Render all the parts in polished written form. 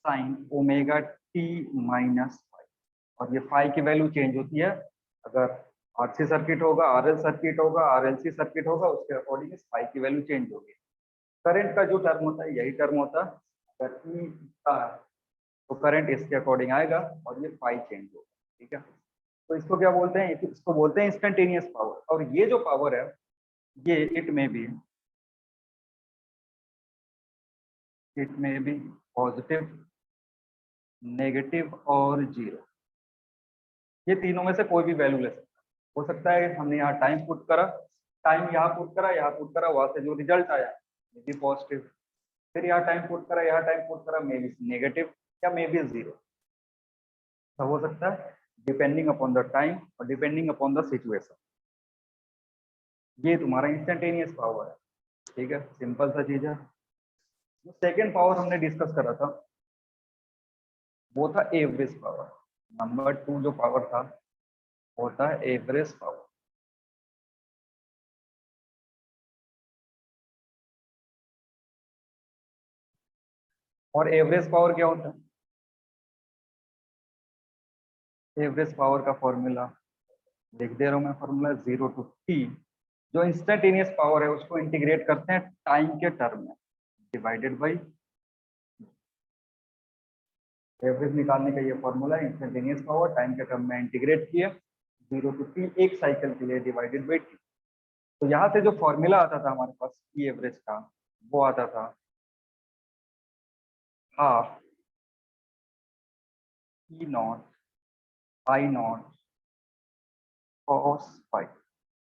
Sign omega t minus five, और ये five की वैल्यू चेंज होती है अगर आरसी सर्किट होगा, आरएल सर्किट होगा, आरएलसी सर्किट होगा, उसके अकॉर्डिंग इस फाइव की वैल्यू चेंज होगी। करंट का जो टर्म होता है यही टर्म होता है, अगर ई तो करंट इसके अकॉर्डिंग आएगा और ये फाइव चेंज होगा। ठीक है, तो इसको क्या बोलते हैं, इसको बोलते हैं इंस्टेंटेनियस पावर। और ये जो पावर है ये इट में भी पॉजिटिव, नेगेटिव और जीरो, ये तीनों में से कोई भी वैल्यू ले सकता है। हो सकता है हमने यहाँ टाइम पुट करा, टाइम यहाँ पुट करा, यहाँ पुट करा, वहां से जो रिजल्ट आया मे बी पॉजिटिव, फिर यहाँ टाइम पुट करा, यहाँ टाइम पुट करा, मे बी नेगेटिव या मे बी जीरो, सब हो सकता है डिपेंडिंग अपॉन द टाइम और डिपेंडिंग अपॉन द सिचुएशन। ये तुम्हारा इंस्टेंटेनियस पावर है। ठीक है, सिंपल सा चीज है। जो सेकेंड पावर हमने डिस्कस करा था वो था एवरेज पावर। नंबर 2 जो पावर था वो था एवरेज पावर। और एवरेज पावर क्या होता है? एवरेज पावर का फॉर्मूला लिख दे रहा हूं मैं, फॉर्मूला 0 टू टी। जो इंस्टेंटेनियस पावर है उसको इंटीग्रेट करते हैं टाइम के टर्म में, डिवाइडेड बाई एवरेज निकालने का ये फॉर्मूला है। इंस्टेंटेनियस पावर टाइम के टर्म में इंटीग्रेट किया 0 टू टी एक साइकिल के लिए, डिवाइडेड बाई टी। तो यहाँ से जो फॉर्मूला आता था हमारे पास ई एवरेज का, वो आता था half E naught I naught cos five,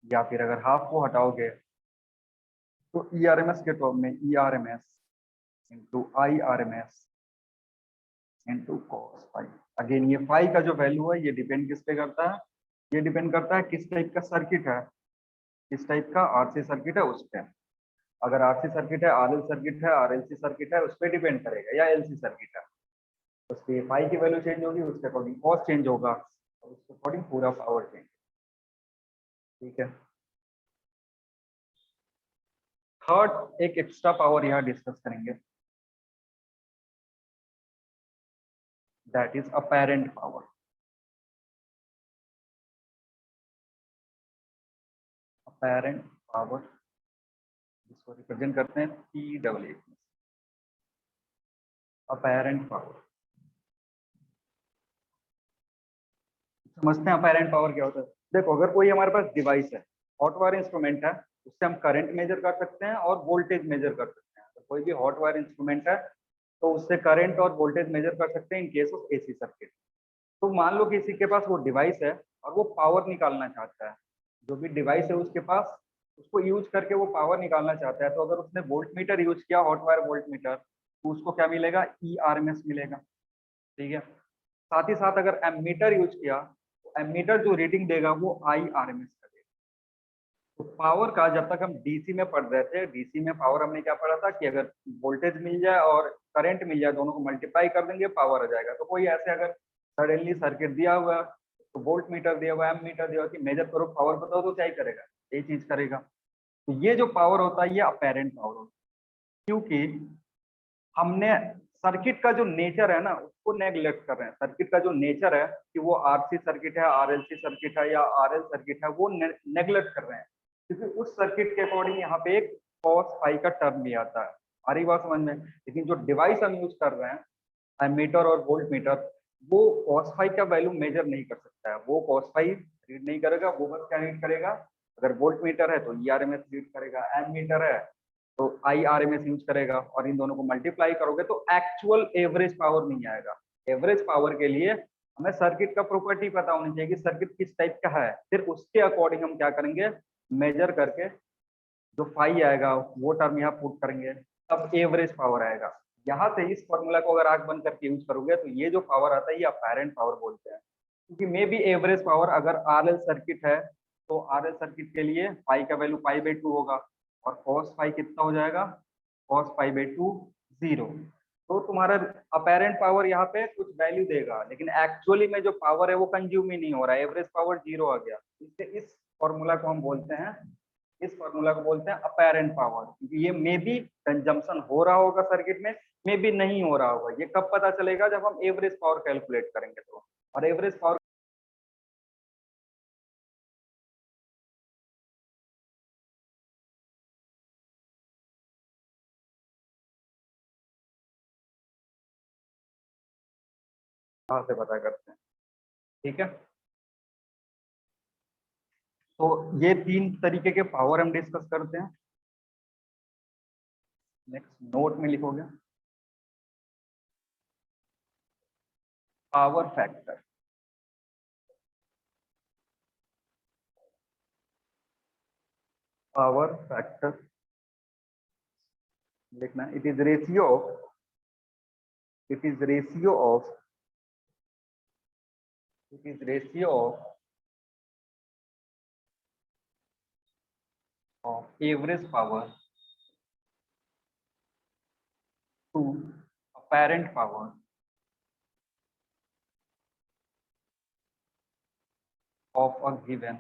या फिर अगर हाफ को हटाओगे तो ई आर एम एस के टर्म में E R M S into I R M S into cos five. Again ये फाइव का जो वैल्यू है ये डिपेंड किस पे करता है, ये डिपेंड करता है किस टाइप का सर्किट है, किस टाइप का आरसी सर्किट है उस पर। अगर आरसी सर्किट है, आरएल सर्किट है, आरएलसी सर्किट है, उस पर डिपेंड करेगा, या एलसी सर्किट है उसकी फाइव की वैल्यू चेंज होगी, उसके अकॉर्डिंग कॉस्ट चेंज होगा और उसके अकॉर्डिंग पूरा पावर चेंज। ठीक है, थर्ड एक एक्स्ट्रा पावर यहाँ डिस्कस करेंगे, that is apparent power. Apparent power जिसको रिप्रेजेंट करते हैं पी डब्ल्यू, अपैरेंट पावर। समझते हैं अपैरेंट पावर क्या होता है। देखो, अगर कोई हमारे पास डिवाइस है, हॉट वायर इंस्ट्रूमेंट है, उससे हम करंट मेजर कर सकते हैं और वोल्टेज मेजर कर सकते हैं। तो कोई भी हॉट वायर इंस्ट्रूमेंट है तो उससे करंट और वोल्टेज मेजर कर सकते हैं in case of AC circuit. तो मान लो किसी के पास वो डिवाइस है और वो पावर निकालना चाहता है, जो भी डिवाइस है उसके पास, उसको यूज करके वो पावर निकालना चाहता है। तो अगर उसने वोल्ट मीटर यूज किया, हॉट वायर वोल्ट मीटर, तो उसको क्या मिलेगा, ई आर एम एस मिलेगा। ठीक है, साथ ही साथ अगर एमीटर यूज किया तो एमीटर जो रीडिंग देगा वो आई आर एम एस का देगा। तो पावर का, जब तक हम डीसी में पढ़ रहे थे, डीसी में पावर हमने क्या पढ़ा था कि अगर वोल्टेज मिल जाए और करंट मिल जाए, दोनों को मल्टीप्लाई कर देंगे पावर आ जाएगा। तो कोई ऐसे अगर सडनली सर्किट दिया हुआ तो वोल्ट मीटर दिया हुआ, एम मीटर दिया हुआ कि मेजर करो पावर बताओ, तो क्या ही करेगा, यही चीज करेगा। तो ये जो पावर होता है ये अपेरेंट पावर होता है, क्योंकि हमने सर्किट का जो नेचर है ना उसको नेग्लेक्ट कर रहे हैं। सर्किट का जो नेचर है कि वो आरसी सर्किट है, आरएलसी सर्किट है या आरएल सर्किट है, वो नेग्लेक्ट कर रहे हैं, क्योंकि उस सर्किट के अकॉर्डिंग यहाँ पे एक कॉस फाई का टर्म भी आता है। आ रही बात समझ में? लेकिन जो डिवाइस हम यूज कर रहे हैं, एमीटर और वोल्ट मीटर, वो कॉस फाई का वैल्यू मेजर नहीं कर सकता है। वो कॉस फाई रीड नहीं करेगा, वो बस क्या रीड करेगा, अगर वोल्ट मीटर है तो E R M S read करेगा, एम मीटर है तो I R M S use करेगा, और इन दोनों को मल्टीप्लाई करोगे तो एक्चुअल एवरेज पावर नहीं आएगा। एवरेज पावर के लिए हमें सर्किट का प्रॉपर्टी पता होनी चाहिए कि सर्किट किस टाइप का है, फिर उसके अकॉर्डिंग हम क्या करेंगे, मेजर करके जो फाई आएगा वो टर्म यहाँ पुट करेंगे, तब एवरेज पावर आएगा। यहाँ से इस फॉर्मूला को अगर आंख बंद करके यूज करोगे तो ये जो पावर आता है ये अपैरेंट पावर बोलते हैं, क्योंकि मे बी एवरेज पावर अगर आरएल सर्किट है तो आरएल सर्किट के लिए पाई का वैल्यू पाई बाई 2 होगा, और कॉस पाई कितना हो जाएगा, कॉस पाई बाई 2 0। तो तुम्हारा अपैरेंट पावर यहाँ पे कुछ वैल्यू देगा, लेकिन एक्चुअली में जो पावर है वो कंज्यूम ही नहीं हो रहा है, एवरेज पावर 0 आ गया। इससे इस फॉर्मूला को हम बोलते हैं इस फॉर्मूला को बोलते हैं अपेरेंट पावर, क्योंकि ये मे बी कंजम्पशन हो रहा होगा सर्किट में, मे बी नहीं हो रहा होगा। ये कब पता चलेगा, जब हम एवरेज पावर कैलकुलेट करेंगे तो। और एवरेज पावर कहाँ से पता करते हैं, ठीक है। तो ये 3 तरीके के पावर हम डिस्कस करते हैं। नेक्स्ट नोट में लिखोगे पावर फैक्टर। पावर फैक्टर लिखना, it is ratio of, it is ratio of, it is ratio of average power to apparent power of a given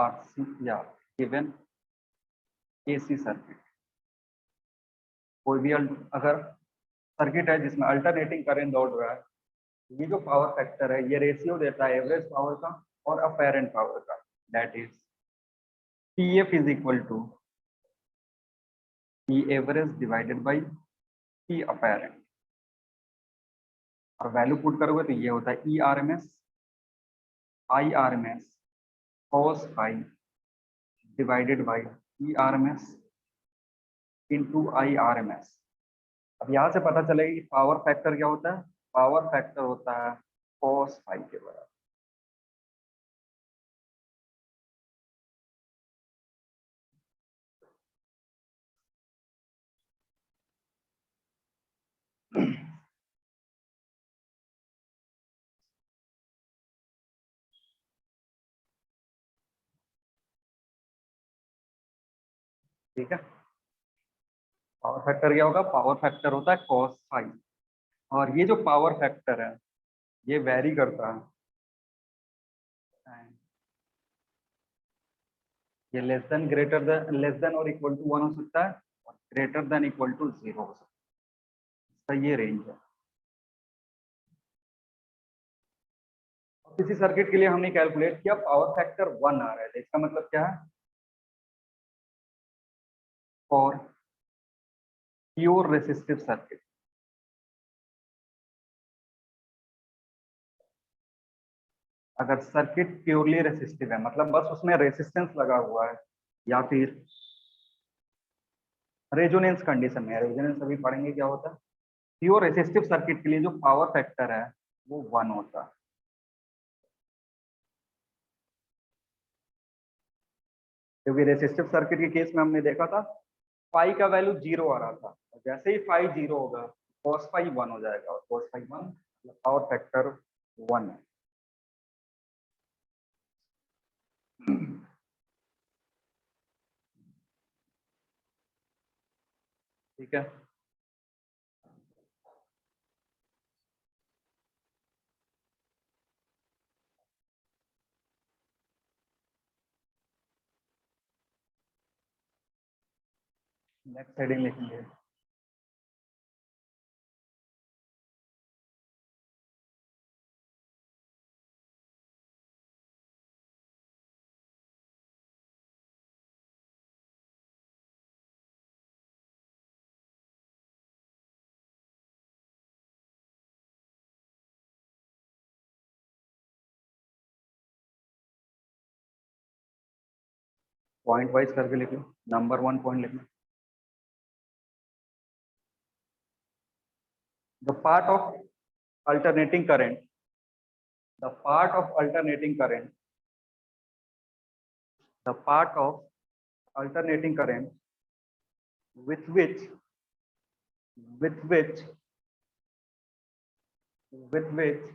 RC या given AC सर्किट। कोई भी अगर circuit है जिसमें alternating current दौड़ रहा है, ये जो पावर फैक्टर है ये रेशियो देता है एवरेज पावर का और अपेरेंट पावर का। That is PF is equal to P average divided by P apparent. और वैल्यू पुट करोगे तो ये होता है ERMS IRMS cos phi divided by ERMS into IRMS। अब यहाँ से पता चलेगा कि पावर फैक्टर क्या होता है। पावर फैक्टर होता है cos phi के बराबर। ठीक है, पावर फैक्टर क्या होगा, पावर फैक्टर होता है cos phi। और ये जो पावर फैक्टर है ये वेरी करता है, ये लेस देन और इक्वल टू 1 हो सकता है और ग्रेटर देन इक्वल टू 0 हो सकता है। इसका ये रेंज है। किसी सर्किट के लिए हमने कैलकुलेट किया, पावर फैक्टर 1 आ रहा है, तो इसका मतलब क्या है, फॉर प्योर रेसिस्टिव सर्किट। अगर सर्किट प्योरली रेसिस्टिव है, मतलब बस उसमें रेसिस्टेंस लगा हुआ है, या फिर रेजोनेंस कंडीशन में, रेजोनेंस अभी पढ़ेंगे क्या होता है। प्योर रेसिस्टिव सर्किट के लिए जो पावर फैक्टर है वो 1 होता है। क्योंकि रेसिस्टिव सर्किट के केस में हमने देखा था फाई का वैल्यू 0 आ रहा था, और जैसे ही फाई 0 होगा cos फाई 1 हो जाएगा, और cos फाई 1 पावर फैक्टर 1 है। ठीक है, नेक्स्ट हेडिंग लिखेंगे पॉइंट वाइज करके लिख लो। नंबर 1 पॉइंट लिखना, the part of alternating current, the part of alternating current, the part of alternating current with which with which with which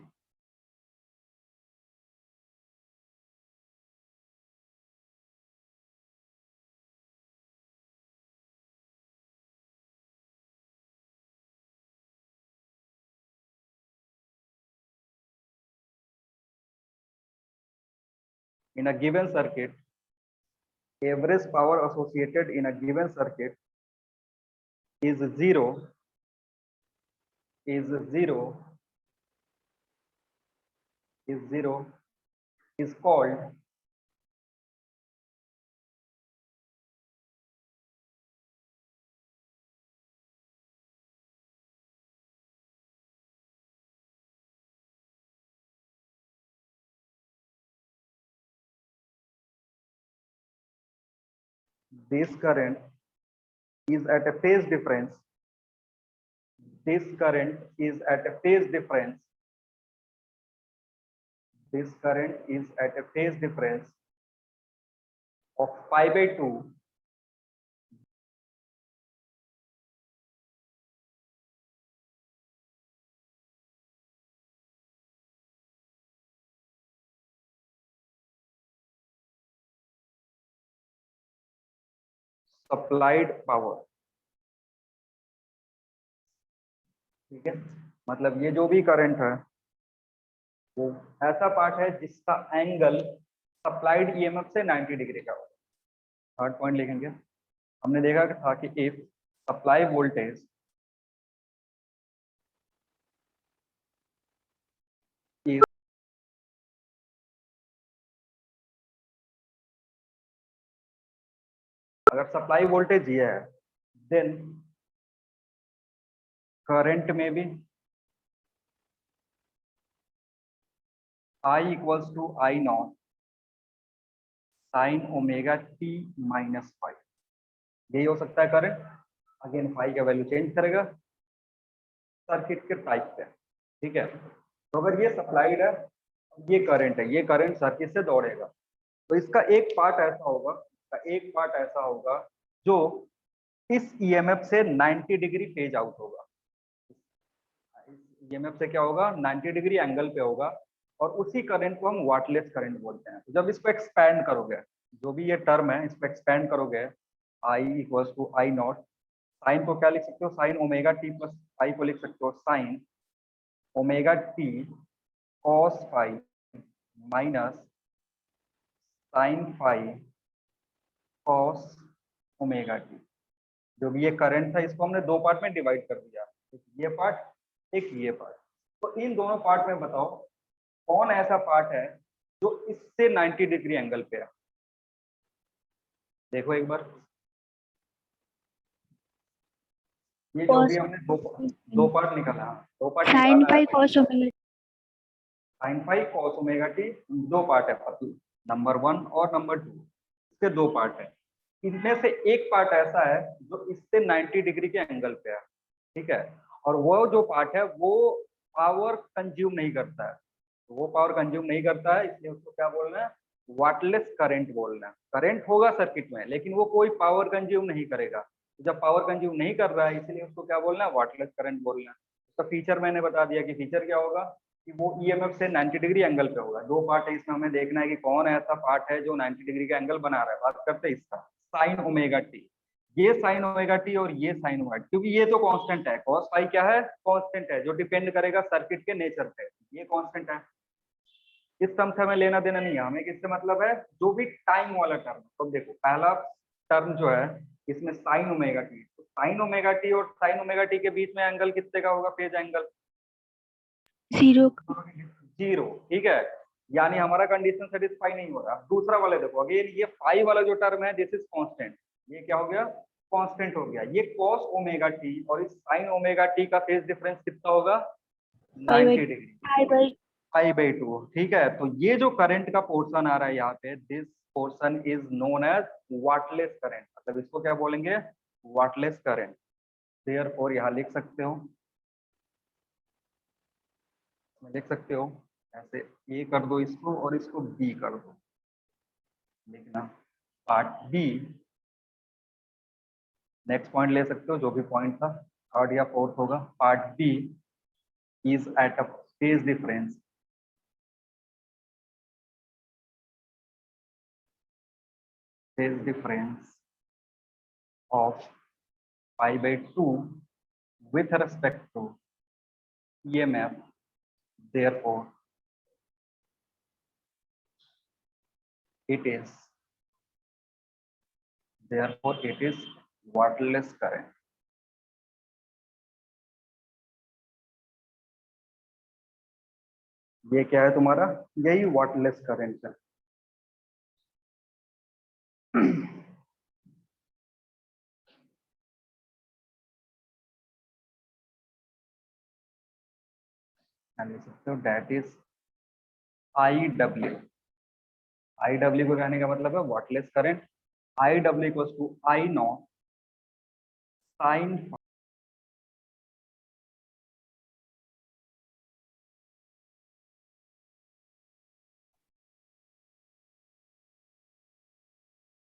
in a given circuit, average power associated in a given circuit is zero, is zero, is zero, is called this current is at a phase difference. This current is at a phase difference. This current is at a phase difference of pi by 2 supplied power. ठीक है, मतलब ये जो भी current है वो ऐसा part है जिसका एंगल सप्लाइड ईएमएफ से 90 डिग्री का होगा। थर्ड पॉइंट लिखेंगे, हमने देखा था कि इफ सप्लाई वोल्टेज अगर सप्लाई वोल्टेज ये है, देन करंट में भी I equals to I not sine omega t minus phi, यही हो सकता है करंट। अगेन फाई का वैल्यू चेंज करेगा सर्किट के टाइप पे, ठीक है। तो अगर ये सप्लाइड है, ये करंट है, ये करंट सर्किट से दौड़ेगा, तो इसका एक पार्ट ऐसा होगा, एक पार्ट ऐसा होगा जो इस ईएमएफ से 90 डिग्री फेज आउट होगा। ईएमएफ से क्या होगा, 90 डिग्री एंगल पे होगा, और उसी करंट को हम वाटलेस करंट बोलते हैं। तो जब इसको एक्सपैंड करोगे, जो भी ये टर्म है इसको एक्सपैंड करोगे, I equals to I not, sine को क्या लिख सकते हो, sine omega t plus phi को लिख सकते हो sine omega t cos phi minus sine phi cos omega t. जो भी ये करंट था इसको हमने दो पार्ट में डिवाइड कर दिया, एक ये पार्ट, एक ये पार्ट। तो इन दोनों पार्ट में बताओ कौन ऐसा पार्ट है जो इससे 90 डिग्री एंगल पे है। देखो एक बार, ये जो भी हमने दो पार्ट निकाला, दो part sine phi cos omega, sine phi cos omega t, दो पार्ट है, नंबर 1 और नंबर 2, इसके दो पार्ट है। इनमें से एक पार्ट ऐसा है जो इससे 90 डिग्री के एंगल पे है, ठीक है, और वो जो पार्ट है वो पावर कंज्यूम नहीं करता है। तो वो पावर कंज्यूम नहीं करता है, इसलिए उसको क्या बोलना है, वाटलेस करंट बोलना है। करंट होगा सर्किट में लेकिन वो कोई पावर कंज्यूम नहीं करेगा। तो जब पावर कंज्यूम नहीं कर रहा है इसलिए उसको क्या बोलना है, वाटलेस करंट बोलना है। उसका फीचर मैंने बता दिया कि फीचर क्या होगा, कि वो ईएमएफ से 90 डिग्री एंगल पे होगा। दो पार्ट है इसमें, हमें देखना है कि कौन ऐसा पार्ट है जो 90 डिग्री का एंगल बना रहा है। बात करते हैं इसका, साइन ओमेगा टी, ये साइन ओमेगा टी और ये साइन ओमेगा टी, क्योंकि ये तो कांस्टेंट है। कॉस फाई क्या है, कांस्टेंट है जो डिपेंड करेगा सर्किट के नेचर पे, ये कांस्टेंट है। इस टर्म से हमें लेना देना नहीं है, हमें किससे मतलब है, जो भी टाइम वाला टर्म। तो देखो पहला टर्म जो है इसमें साइन ओमेगा टी, तो साइन ओमेगा टी और साइन ओमेगा टी के बीच में एंगल कितने का होगा, फेज एंगल जीरो, जीरो, ठीक है। यानी हमारा कंडीशन सेटिस्फाई नहीं हो रहा। दूसरा वाले देखो, अगेन ये फाई वाला जो टर्म है दिस इज कांस्टेंट, ये क्या हो गया, कांस्टेंट हो गया। ये कॉस ओमेगा टी और इस साइन ओमेगा टी का फेज डिफरेंस कितना होगा, 90 डिग्री, पाई बाई 2, ठीक है। तो ये जो करंट का पोर्शन आ रहा है यहाँ पे, this portion is known as wattless current, मतलब इसको क्या बोलेंगे, वाटलेस करंट। देयरफॉर यहाँ लिख सकते हो, लिख सकते हो ऐसे, ए कर दो इसको और इसको बी कर दो, लिखना पार्ट बी। नेक्स्ट पॉइंट ले सकते हो, जो भी पॉइंट था थर्ड या फोर्थ होगा। Part B is at a phase difference, phase difference of pi by 2 with respect to EMF, therefore it is, therefore it is wattless current. ये क्या है तुम्हारा, यही वाटलेस करंट है। लिख सकते हो that is I W. I W को कहने का मतलब है wattless current. I W equals to I not sine,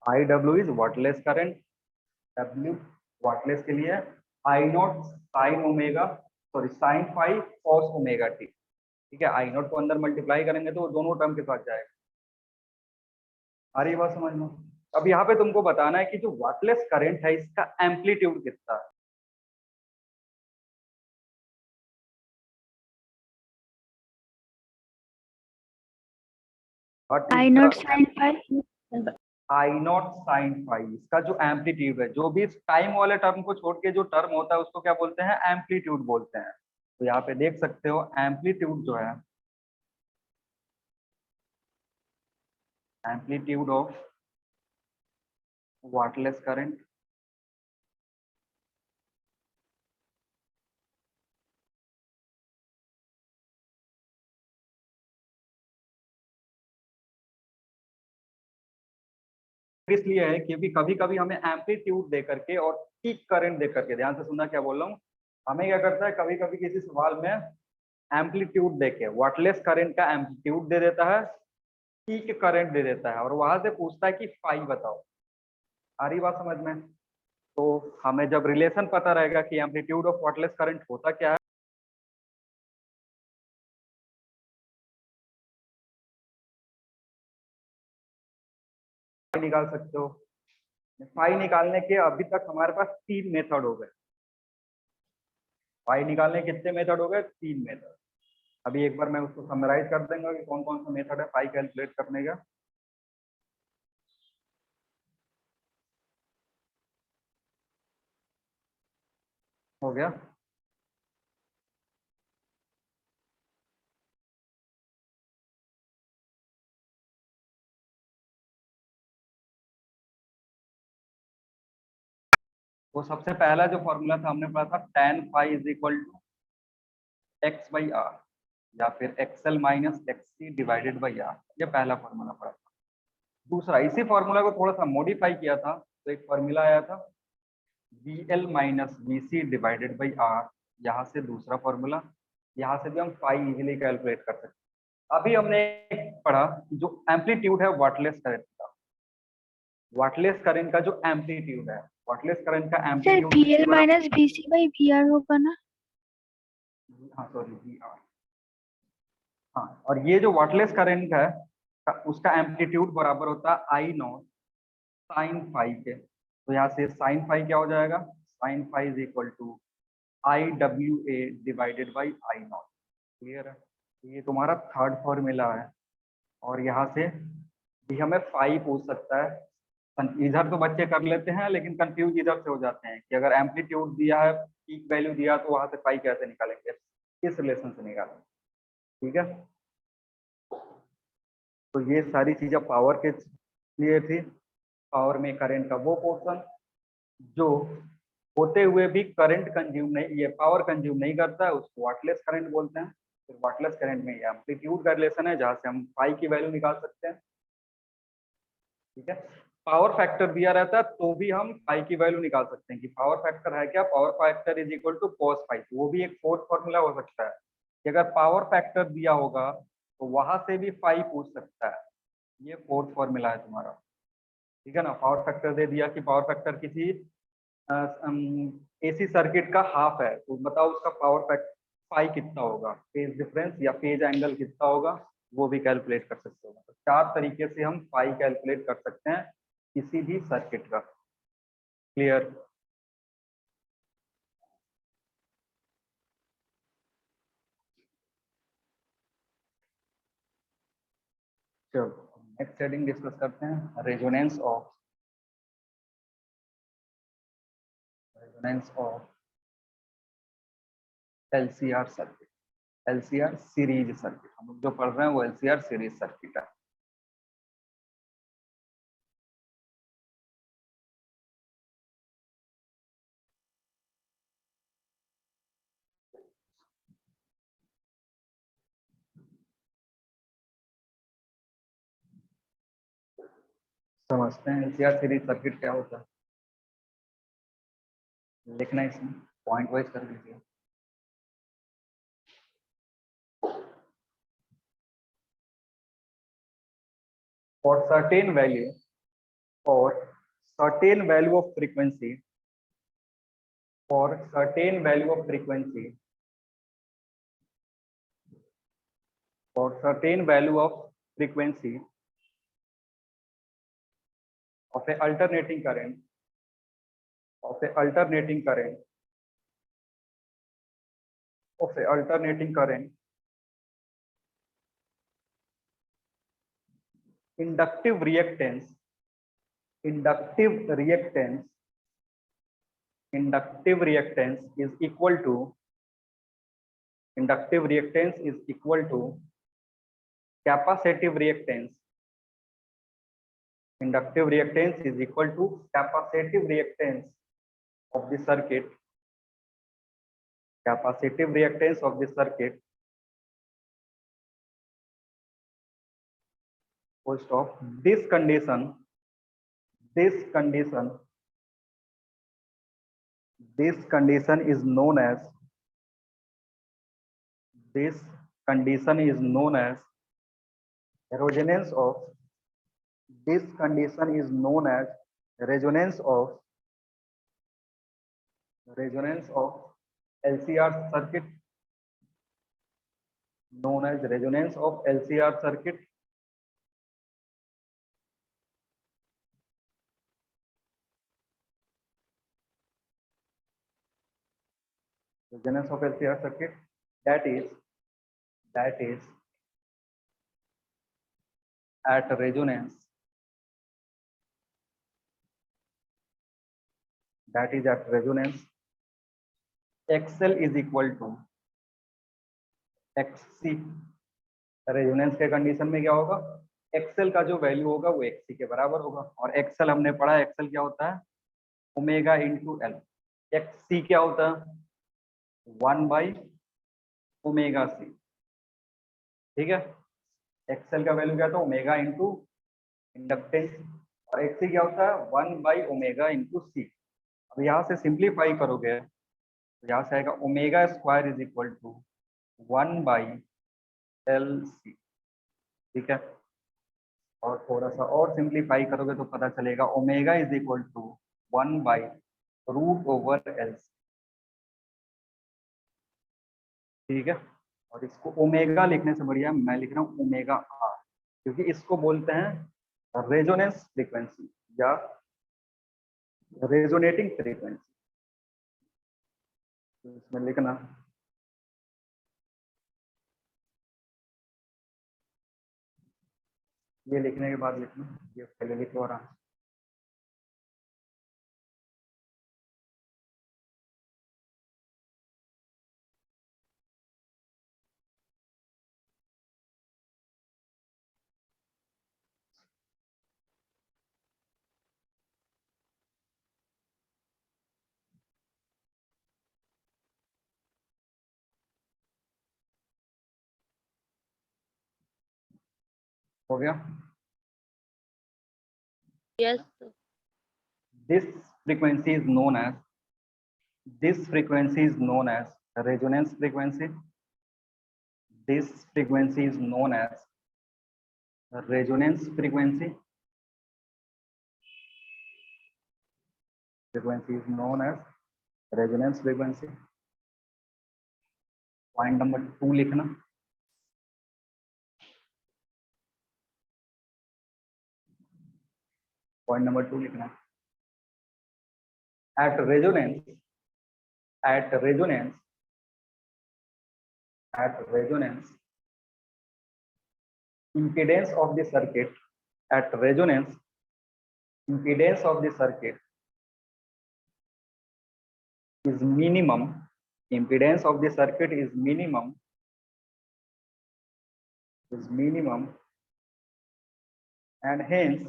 I W is wattless current, W wattless के लिए I not sine omega, sorry sine five cos omega t. ठीक है, आई not को अंदर मल्टीप्लाई करेंगे तो दोनों टर्म के साथ जाएगा। आ रही बात समझ में? अब यहाँ पे तुमको बताना है कि जो वाटलेस करंट है इसका एम्पलीट्यूड कितना है। I not sin phi. I not sine phi, इसका जो एम्पलीट्यूड है, जो भी टाइम वाले टर्म को छोड़ के जो टर्म होता है उसको क्या बोलते हैं, एम्पलीट्यूड बोलते हैं। तो यहाँ पे देख सकते हो एम्पलीट्यूड जो है, एम्पलीट्यूड ऑफ वाटलेस करंट इसलिए है क्योंकि कभी कभी हमें एम्पलीट्यूड दे करके और पीक करंट दे करके, ध्यान से सुनना क्या बोल रहा हूँ, हमें क्या करता है कभी कभी किसी सवाल में एम्पलीट्यूड देके वाटलेस करंट का एम्पलीट्यूड दे देता है, पीक करंट दे देता है और वहां से पूछता है कि फाई बताओ। आ रही बात समझ में? तो हमें जब रिलेशन पता रहेगा कि एम्पलीट्यूड ऑफ वाटलेस करंट होता क्या है, निकाल सकते हो। फाई निकालने के अभी तक हमारे पास 3 मेथड हो गए। फाई निकालने के कितने मेथड हो गए? 3 मेथड। अभी एक बार मैं उसको समराइज कर दूंगा कि कौन कौन सा मेथड है फाई कैलकुलेट करने का। हो गया? वो सबसे पहला जो फॉर्मूला था हमने पढ़ा था tan phi is equal to X by R, या फिर XL minus XC divided by R. ये पहला फॉर्मूला पढ़ा था। दूसरा, इसी फॉर्मूला को थोड़ा सा मॉडिफाई किया था, तो एक फॉर्मूला आया था V L minus V C divided by R. यहाँ से दूसरा फॉर्मूला, यहाँ से भी हम फाई इजीली कैलकुलेट कर सकते हैं। अभी हमने एक पढ़ा कि जो एम्पलीट्यूड है वाटलेस करंट का, वाटलेस करंट का जो एम्पलीट्यूड है, वाटलेस करंट का sir amplitude VL minus VC by VR होगा ना? हाँ सॉरी वी आर। हाँ, और ये जो वाटलेस करंट है उसका एम्पलीट्यूड बराबर होता है आई नॉट साइन फाई के। तो यहाँ से साइन फाई क्या हो जाएगा, sine phi is equal to I W A divided by I not. Clear है? ये तुम्हारा थर्ड फॉर्मूला है। और यहाँ से भी हमें फाई पूछ सकता है। इधर तो बच्चे कर लेते हैं लेकिन कंफ्यूज इधर से हो जाते हैं कि अगर एम्पलीट्यूड दिया है, पीक वैल्यू दिया तो वहां से फाई कैसे निकालेंगे, किस रिलेशन से निकालेंगे। ठीक है, तो ये सारी चीजें पावर के लिए थी। पावर में करंट का वो पोर्शन जो होते हुए भी करंट कंज्यूम नहीं, ये पावर कंज्यूम नहीं करता है, उसको वाटलेस करंट बोलते हैं। फिर वाटलेस करंट में ये एम्पलीट्यूड का रिलेशन है जहाँ से हम फाई की वैल्यू निकाल सकते हैं। ठीक है, पावर फैक्टर दिया रहता है तो भी हम फाई की वैल्यू निकाल सकते हैं कि पावर फैक्टर है क्या, power factor is equal to cos phi. वो भी एक फोर्थ फॉर्मूला हो सकता है कि अगर पावर फैक्टर दिया होगा तो वहां से भी फाई पूछ सकता है। ये फोर्थ फॉर्मूला है तुम्हारा। ठीक है ना, पावर फैक्टर दे दिया कि पावर फैक्टर किसी एसी सर्किट का हाफ है तो बताओ उसका पावर फैक्टर फाई कितना होगा, फेज डिफरेंस या फेज एंगल कितना होगा, वो भी कैलकुलेट कर सकते हो। तो 4 तरीके से हम फाई कैलकुलेट कर सकते हैं किसी भी सर्किट का। क्लियर? चलो नेक्स्ट हेडिंग डिस्कस करते हैं, resonance of LCR circuit, LCR series circuit. हम लोग जो पढ़ रहे हैं वो एलसीआर सीरीज सर्किट है। समझते हैं एलसीआर सीरीज सर्किट क्या होता है। लिखना है इसमें, पॉइंट वाइज कर लीजिए। For certain value, for certain value of frequency, for certain value of frequency, for certain value of frequency of a alternating current, of a alternating current, of a alternating current, inductive reactance, inductive reactance, inductive reactance is equal to, inductive reactance is equal to capacitive reactance, inductive reactance is equal to capacitive reactance of the circuit, capacitive reactance of the circuit, full stop. This condition, this condition, this condition is known as, this condition is known as resonance of, this condition is known as resonance of, resonance of LCR circuit, known as resonance of LCR circuit, resonance of LCR circuit, that is at resonance, that is at resonance, XL is equal to XC। Resonance के condition में क्या होगा, XL का जो value होगा वो XC के बराबर होगा। और XL हमने पढ़ा है, XL क्या होता है, ओमेगा इंटू एल। XC क्या होता है, 1/ओमेगा C। ठीक है, XL का वैल्यू क्या था, ओमेगा इंटू इंडक्टेंस, और XC क्या होता है, 1/ओमेगा इंटू C। अब यहाँ से सिंप्लीफाई करोगे तो यहाँ से आएगा omega square is equal to 1/LC। ठीक है, और थोड़ा सा और सिंप्लीफाई करोगे तो पता चलेगा omega is equal to 1/√/LC। ठीक है, और इसको ओमेगा लिखने से बढ़िया मैं लिख रहा हूँ ओमेगा आर, क्योंकि इसको बोलते हैं रेजोनेंस फ्रीक्वेंसी या रेजोनेटिंग फ्रीक्वेंसी। तो इसमें लिखना, ये लिखने के बाद लिखना, ये पहले लिखो आराम से। हो गया। Yes. This frequency is known as, this frequency is known as resonance frequency. This frequency is known as resonance frequency. Frequency is known as resonance frequency. Point number 2 लिखना, point number 2 लिखना। At resonance, at resonance, at resonance, impedance of the circuit, at resonance, impedance of the circuit is minimum. Impedance of the circuit is minimum, and hence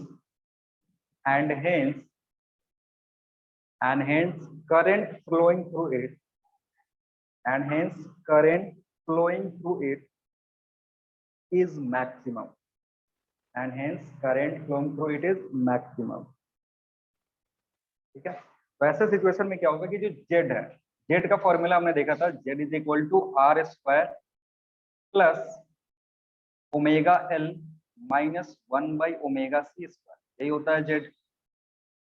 current flowing through it, is maximum, ठीक है। तो ऐसे situation में क्या होगा कि जो Z है, जेड का फॉर्मूला हमने देखा था, Z is equal to R square plus omega L minus 1 / omega C square, यही होता है जेड,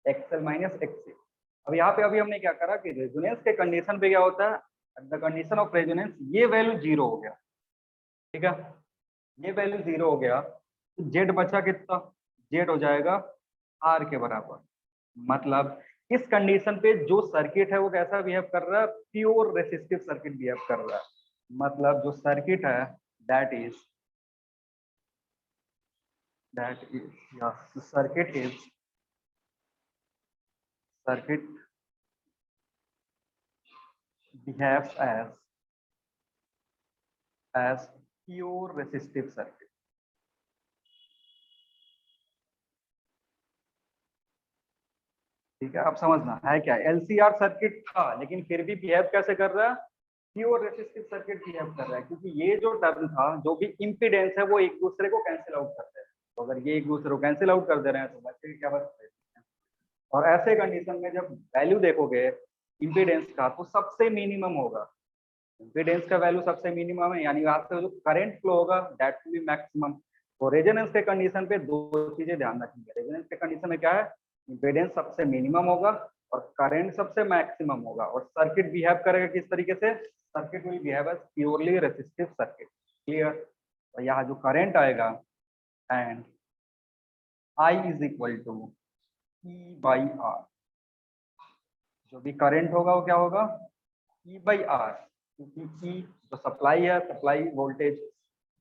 एक्सएल माइनस एक्ससी। अब यहाँ पे अभी हमने क्या करा कि रेजोनेंस के कंडीशन पे क्या होता है, at the condition of resonance ये वैल्यू 0 हो गया, ठीक है, ये वैल्यू 0 हो गया, तो जेड बचा कितना, जेड हो जाएगा आर के बराबर। मतलब इस कंडीशन पे जो सर्किट है वो कैसा बिहेव कर रहा है, प्योर रेसिस्टिव सर्किट बिहेव कर रहा है। मतलब जो सर्किट है that is circuit behaves as pure resistive circuit। ठीक है, आप समझना है क्या, एलसीआर सर्किट था लेकिन फिर भी बिहेव कैसे कर रहा है, प्योर रेसिस्टिव सर्किट बिहेव कर रहा है, क्योंकि ये जो टर्म था, जो भी इंपीडेंस है वो एक दूसरे को कैंसिल आउट करते हैं। तो अगर ये एक दूसरे को कैंसिल आउट कर दे रहे हैं तो बच्चे क्या बचते हैं। और ऐसे कंडीशन में जब वैल्यू देखोगे इंपीडेंस का तो सबसे मिनिमम होगा, इंपीडेंस का वैल्यू सबसे मिनिमम है, यानी यहाँ से जो करंट फ्लो होगा दैट विल बी मैक्सिमम। तो रेजोनेंस के कंडीशन पे दो चीजें ध्यान रखेंगे, रेजोनेंस के कंडीशन में क्या है, इंपीडेंस सबसे मिनिमम होगा और करंट सबसे मैक्सिमम होगा, और सर्किट बिहेव करेगा किस तरीके से, circuit will behave as purely resistive circuit. Clear. तो यहाँ जो करंट आएगा and I is equal to E/R, जो भी करंट होगा वो क्या होगा, E/R, क्योंकि E जो सप्लाई है, सप्लाई वोल्टेज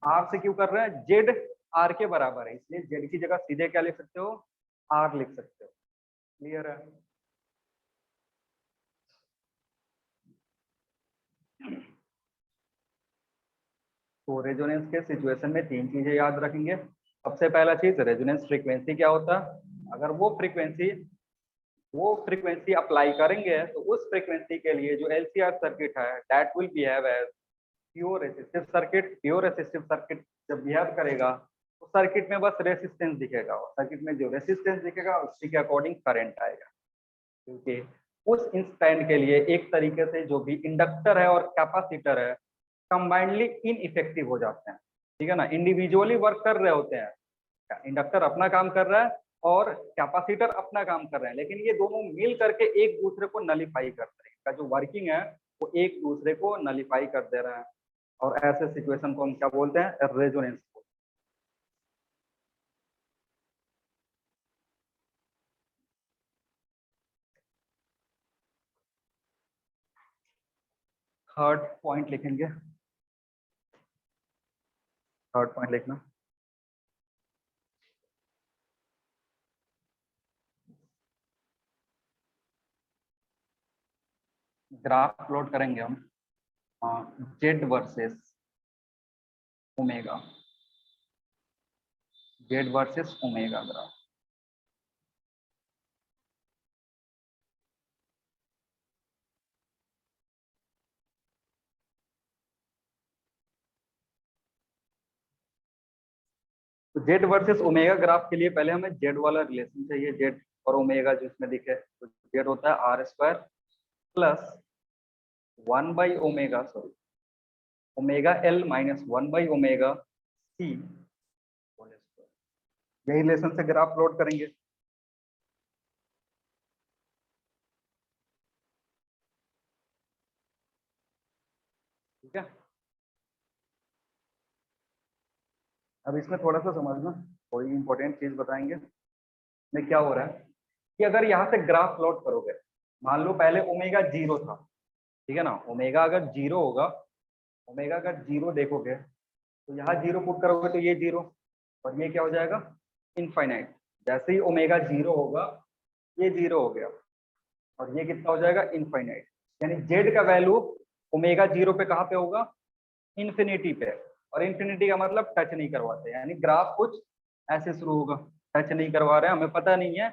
R से क्यों कर रहे हैं, जेड R के बराबर है, इसलिए जेड की जगह सीधे क्या लिख सकते हो, R लिख सकते हो। क्लियर है। तो रेजोनेंस के सिचुएशन में तीन चीजें याद रखेंगे। सबसे पहला चीज, रेजोनेंस फ्रीक्वेंसी क्या होता है, अगर वो फ्रीक्वेंसी अप्लाई करेंगे तो उस फ्रीक्वेंसी के लिए जो एलसीआर सर्किट है that will behave as pure resistive circuit. Pure resistive circuit जब बिहेव करेगा तो सर्किट में बस रेसिस्टेंस दिखेगा, और सर्किट में जो रेसिस्टेंस दिखेगा उसी के अकॉर्डिंग करंट आएगा, क्योंकि उस इंस्टेंट के लिए एक तरीके से जो भी इंडक्टर है और कैपेसिटर है कंबाइंडली इनइफेक्टिव हो जाते हैं, ठीक है ना, इंडिविजुअली वर्क कर रहे होते हैं, इंडक्टर अपना काम कर रहा है और कैपेसिटर अपना काम कर रहे हैं, लेकिन ये दोनों मिल करके एक दूसरे को नलीफाई करते हैं, का जो वर्किंग है वो एक दूसरे को नलीफाई कर दे रहा है, और ऐसे सिचुएशन को हम क्या बोलते हैं, रेजोनेंस। थर्ड पॉइंट लिखेंगे, थर्ड पॉइंट लिखना, ग्राफ प्लॉट करेंगे हम Z versus omega, Z versus omega graph. तो जेड वर्सेस ओमेगा ग्राफ के लिए पहले हमें जेड वाला रिलेशन चाहिए, जेड और ओमेगा जो इसमें दिखे, तो जेड होता है R square plus 1 / omega, sorry omega L minus 1 / omega C, यही रिलेशन से ग्राफ प्लॉट करेंगे। ठीक है, अब इसमें थोड़ा सा समझना, थोड़ी इंपॉर्टेंट चीज बताएंगे। में क्या हो रहा है कि अगर यहाँ से ग्राफ प्लॉट करोगे, मान लो पहले ओमेगा 0 था, ठीक है ना, ओमेगा अगर 0 होगा, ओमेगा अगर 0 देखोगे तो यहाँ 0 पुट करोगे तो ये 0, और ये क्या हो जाएगा, इनफाइनाइट। जैसे ही ओमेगा 0 होगा, ये 0 हो गया और ये कितना हो जाएगा, इनफाइनाइट। यानी जेड का वैल्यू ओमेगा 0 पे कहाँ पे होगा, इन्फिनिटी पे। और इन्फिनिटी का मतलब टच नहीं करवाते, यानी ग्राफ कुछ ऐसे शुरू होगा, टच नहीं करवा रहे हैं, हमें पता नहीं है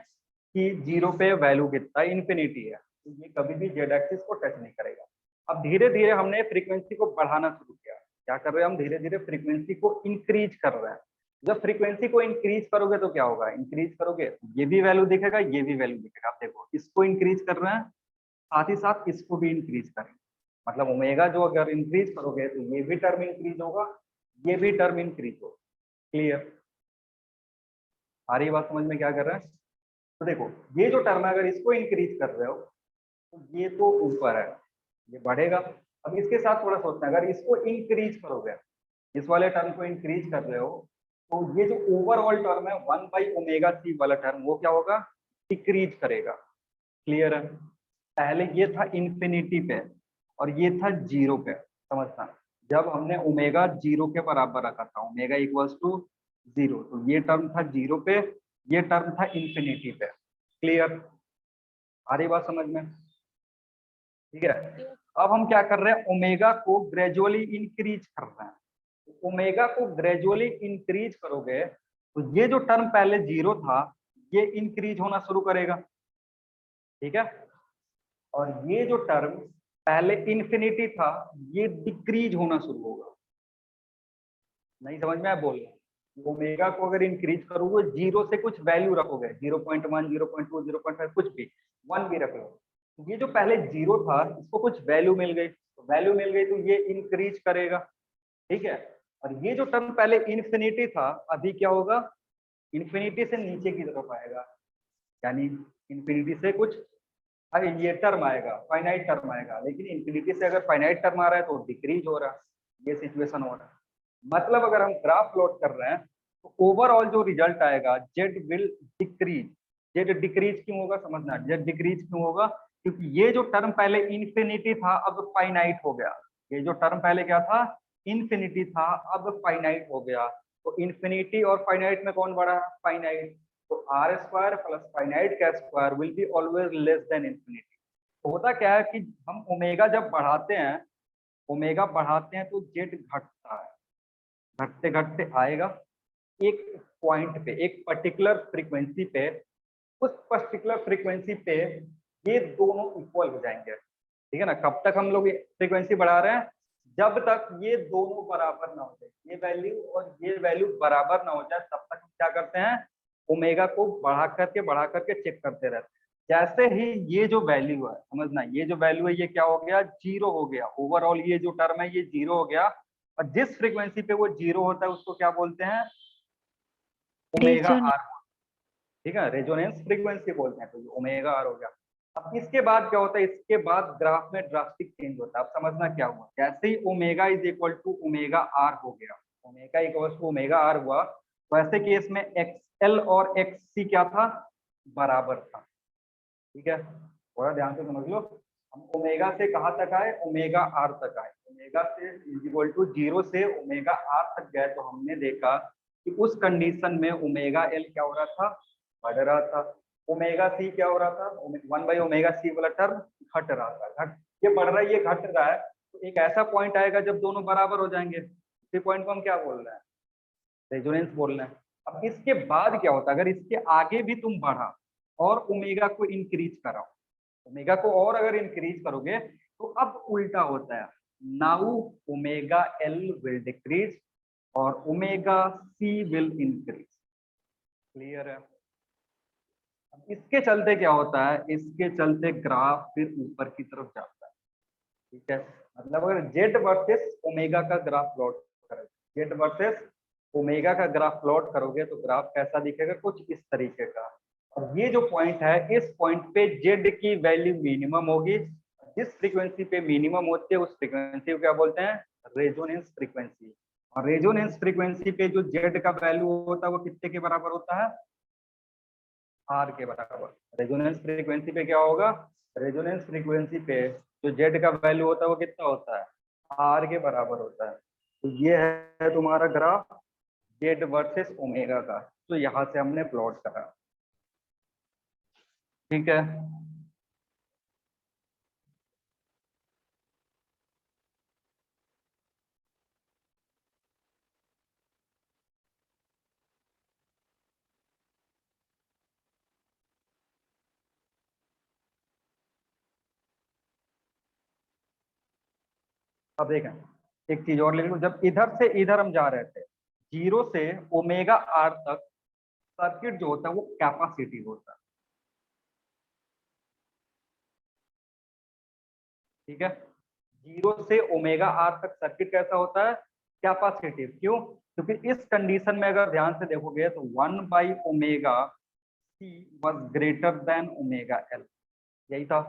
कि 0 पे वैल्यू कितना इन्फिनिटी है, तो ये कभी भी जेड एक्सिस को टच नहीं करेगा। अब धीरे धीरे हमने फ्रीक्वेंसी को बढ़ाना शुरू किया। क्या कर रहे हैं हम, धीरे धीरे फ्रीक्वेंसी को इंक्रीज कर रहे हैं। जब फ्रीक्वेंसी को इंक्रीज करोगे तो क्या होगा, इंक्रीज करोगे ये भी वैल्यू दिखेगा, ये भी वैल्यू दिखेगा। आप देखो, इसको इंक्रीज कर रहे हैं, साथ ही साथ इसको भी इंक्रीज करेंगे। मतलब ओमेगा जो अगर इंक्रीज करोगे तो ये भी टर्म इंक्रीज होगा, ये भी टर्म इंक्रीज होगा। क्लियर, आ रही बात समझ में क्या कर रहे हैं। तो देखो, ये जो टर्म है अगर इसको इंक्रीज कर रहे हो तो ये तो ऊपर है, ये बढ़ेगा। अब इसके साथ थोड़ा सोचना है, अगर इसको इंक्रीज करोगे, इस वाले टर्म को इंक्रीज कर रहे हो, तो ये जो ओवरऑल टर्म है 1/ओमेगा c वाला टर्म, वो क्या होगा, डिक्रीज करेगा। क्लियर है, पहले ये था इन्फिनिटी पे और ये था 0 पे। समझना, जब हमने ओमेगा 0 के बराबर रखा था, ओमेगा इक्वल्स टू 0, तो ये टर्म था 0 पे, ये टर्म था इन्फिनिटी पे। क्लियर, आ रही बात समझ में, ठीक है। अब हम क्या कर रहे हैं, ओमेगा को ग्रेजुअली इंक्रीज कर रहे हैं। ओमेगा को ग्रेजुअली इंक्रीज करोगे तो ये जो टर्म पहले 0 था, ये इंक्रीज होना शुरू करेगा, ठीक है। और ये जो टर्म पहले इन्फिनिटी था, ये डिक्रीज होना शुरू होगा। नहीं समझ में आया, बोल रहे हैं ओमेगा को अगर इंक्रीज करोगे, 0 से कुछ वैल्यू रखोगे, 0.1 0.2 0.5 कुछ भी, 1 भी रख लो, तो ये जो पहले 0 था इसको कुछ वैल्यू मिल गई, तो वैल्यू मिल गई तो ये इंक्रीज करेगा, ठीक है। और ये जो टर्म पहले इन्फिनिटी था, अभी क्या होगा, इन्फिनिटी से नीचे की तरफ आएगा, यानी इन्फिनिटी से कुछ, अरे ये टर्म आएगा, फाइनाइट टर्म आएगा, लेकिन इन्फिनिटी से अगर फाइनाइट टर्म आ रहा है तो डिक्रीज हो रहा है, ये सिचुएशन हो रहा है। मतलब अगर हम ग्राफ प्लॉट कर रहे हैं तो ओवरऑल जो रिजल्ट आएगा, Z will decrease. Z decrease क्यों होगा, समझना, जेड डिक्रीज क्यों होगा, क्योंकि ये जो टर्म पहले इन्फिनिटी था अब फाइनाइट हो गया। ये जो टर्म पहले क्या था, इन्फिनिटी था, अब फाइनाइट हो गया। तो इन्फिनिटी और फाइनाइट में कौन बड़ा है, फाइनाइट। तो आर स्क्वायर प्लस फाइनाइट का square will be always less than infinity. होता क्या है कि हम ओमेगा जब बढ़ाते हैं, ओमेगा बढ़ाते हैं तो जेड घटता है, घटते घटते आएगा एक पॉइंट पे, एक पर्टिकुलर फ्रीक्वेंसी पे, उस पर्टिकुलर फ्रीक्वेंसी पे ये दोनों इक्वल हो जाएंगे, ठीक है ना। कब तक हम लोग फ्रीक्वेंसी बढ़ा रहे हैं, जब तक ये दोनों बराबर ना हो जाए, ये वैल्यू और ये वैल्यू बराबर ना हो जाए, तब तक हम क्या करते हैं, ओमेगा को बढ़ा करके चेक करते रहते हैं। जैसे ही ये जो वैल्यू है, समझना, ये जो वैल्यू है ये क्या हो गया, 0 हो गया। ओवरऑल ये जो टर्म है ये 0 हो गया, और जिस फ्रीक्वेंसी पे वो 0 होता है उसको क्या बोलते हैं, ओमेगा रेजोनेंस। आर, ठीक है, रेजोनेंस फ्रीक्वेंसी बोलते हैं। तो ये ओमेगा आर हो गया। अब इसके बाद क्या होता है, इसके बाद ग्राफ में ड्रास्टिक चेंज होता है। अब समझना क्या हुआ, जैसे ही omega is equal to omega R हो गया, omega equal to omega R हुआ, वैसे केस में एक्सएल और एक्ससी क्या था, बराबर था, ठीक है। थोड़ा ध्यान से समझ लो, हम ओमेगा से कहाँ तक आए, ओमेगा आर तक आए। ओमेगा से इज इक्वल टू 0 से ओमेगा आर तक गए, तो हमने देखा कि उस कंडीशन में ओमेगा एल क्या हो रहा था, बढ़ रहा था। ओमेगा सी क्या हो रहा था, 1/ओमेगा सी वाला टर्म घट रहा था। घट, ये बढ़ रहा है, ये घट रहा है, तो एक ऐसा पॉइंट आएगा जब दोनों बराबर हो जाएंगे, उसी पॉइंट को हम क्या बोल रहे हैं, रेजोनेंस बोल रहे हैं। अब इसके बाद क्या होता है, अगर इसके आगे भी तुम बढ़ा और ओमेगा को इंक्रीज कराओ, ओमेगा को और अगर इंक्रीज करोगे तो अब उल्टा होता है, now omega L will decrease और omega C will increase. Clear है। अब इसके चलते क्या होता है, इसके चलते ग्राफ फिर ऊपर की तरफ जाता है, ठीक है। मतलब अगर जेड वर्सेस ओमेगा का ग्राफ प्लॉट करोगे, जेड वर्सेस ओमेगा का ग्राफ प्लॉट करोगे तो ग्राफ कैसा दिखेगा, कुछ इस तरीके का। और ये जो पॉइंट है, इस पॉइंट पे जेड की वैल्यू मिनिमम होगी। जिस फ्रीक्वेंसी पे मिनिमम होती है उस फ्रीक्वेंसी को क्या बोलते हैं, रेजोनेंस फ्रीक्वेंसी। और रेजोनेंस फ्रीक्वेंसी पे जो जेड का वैल्यू होता है वो कितने के बराबर होता है, आर के बराबर। रेजोनेंस फ्रीक्वेंसी पे क्या होगा, रेजोनेंस फ्रीक्वेंसी पे जो जेड का वैल्यू होता है वो कितना होता है, आर के बराबर होता है। तो ये है तुम्हारा ग्राफ जेड वर्सेस ओमेगा का। जो यहाँ से हमने प्लॉट करा। ठीक है, अब देखें एक चीज और लिख लो, जब इधर से इधर हम जा रहे थे, 0 से ओमेगा आर तक सर्किट जो होता है वो कैपेसिटिव होता है। ठीक है, 0 से ओमेगा आर तक सर्किट कैसा होता है, कैपेसिटिव। क्यों? क्योंकि इस कंडीशन में अगर ध्यान से देखोगे तो 1/ओमेगा C was greater than omega L. यही था,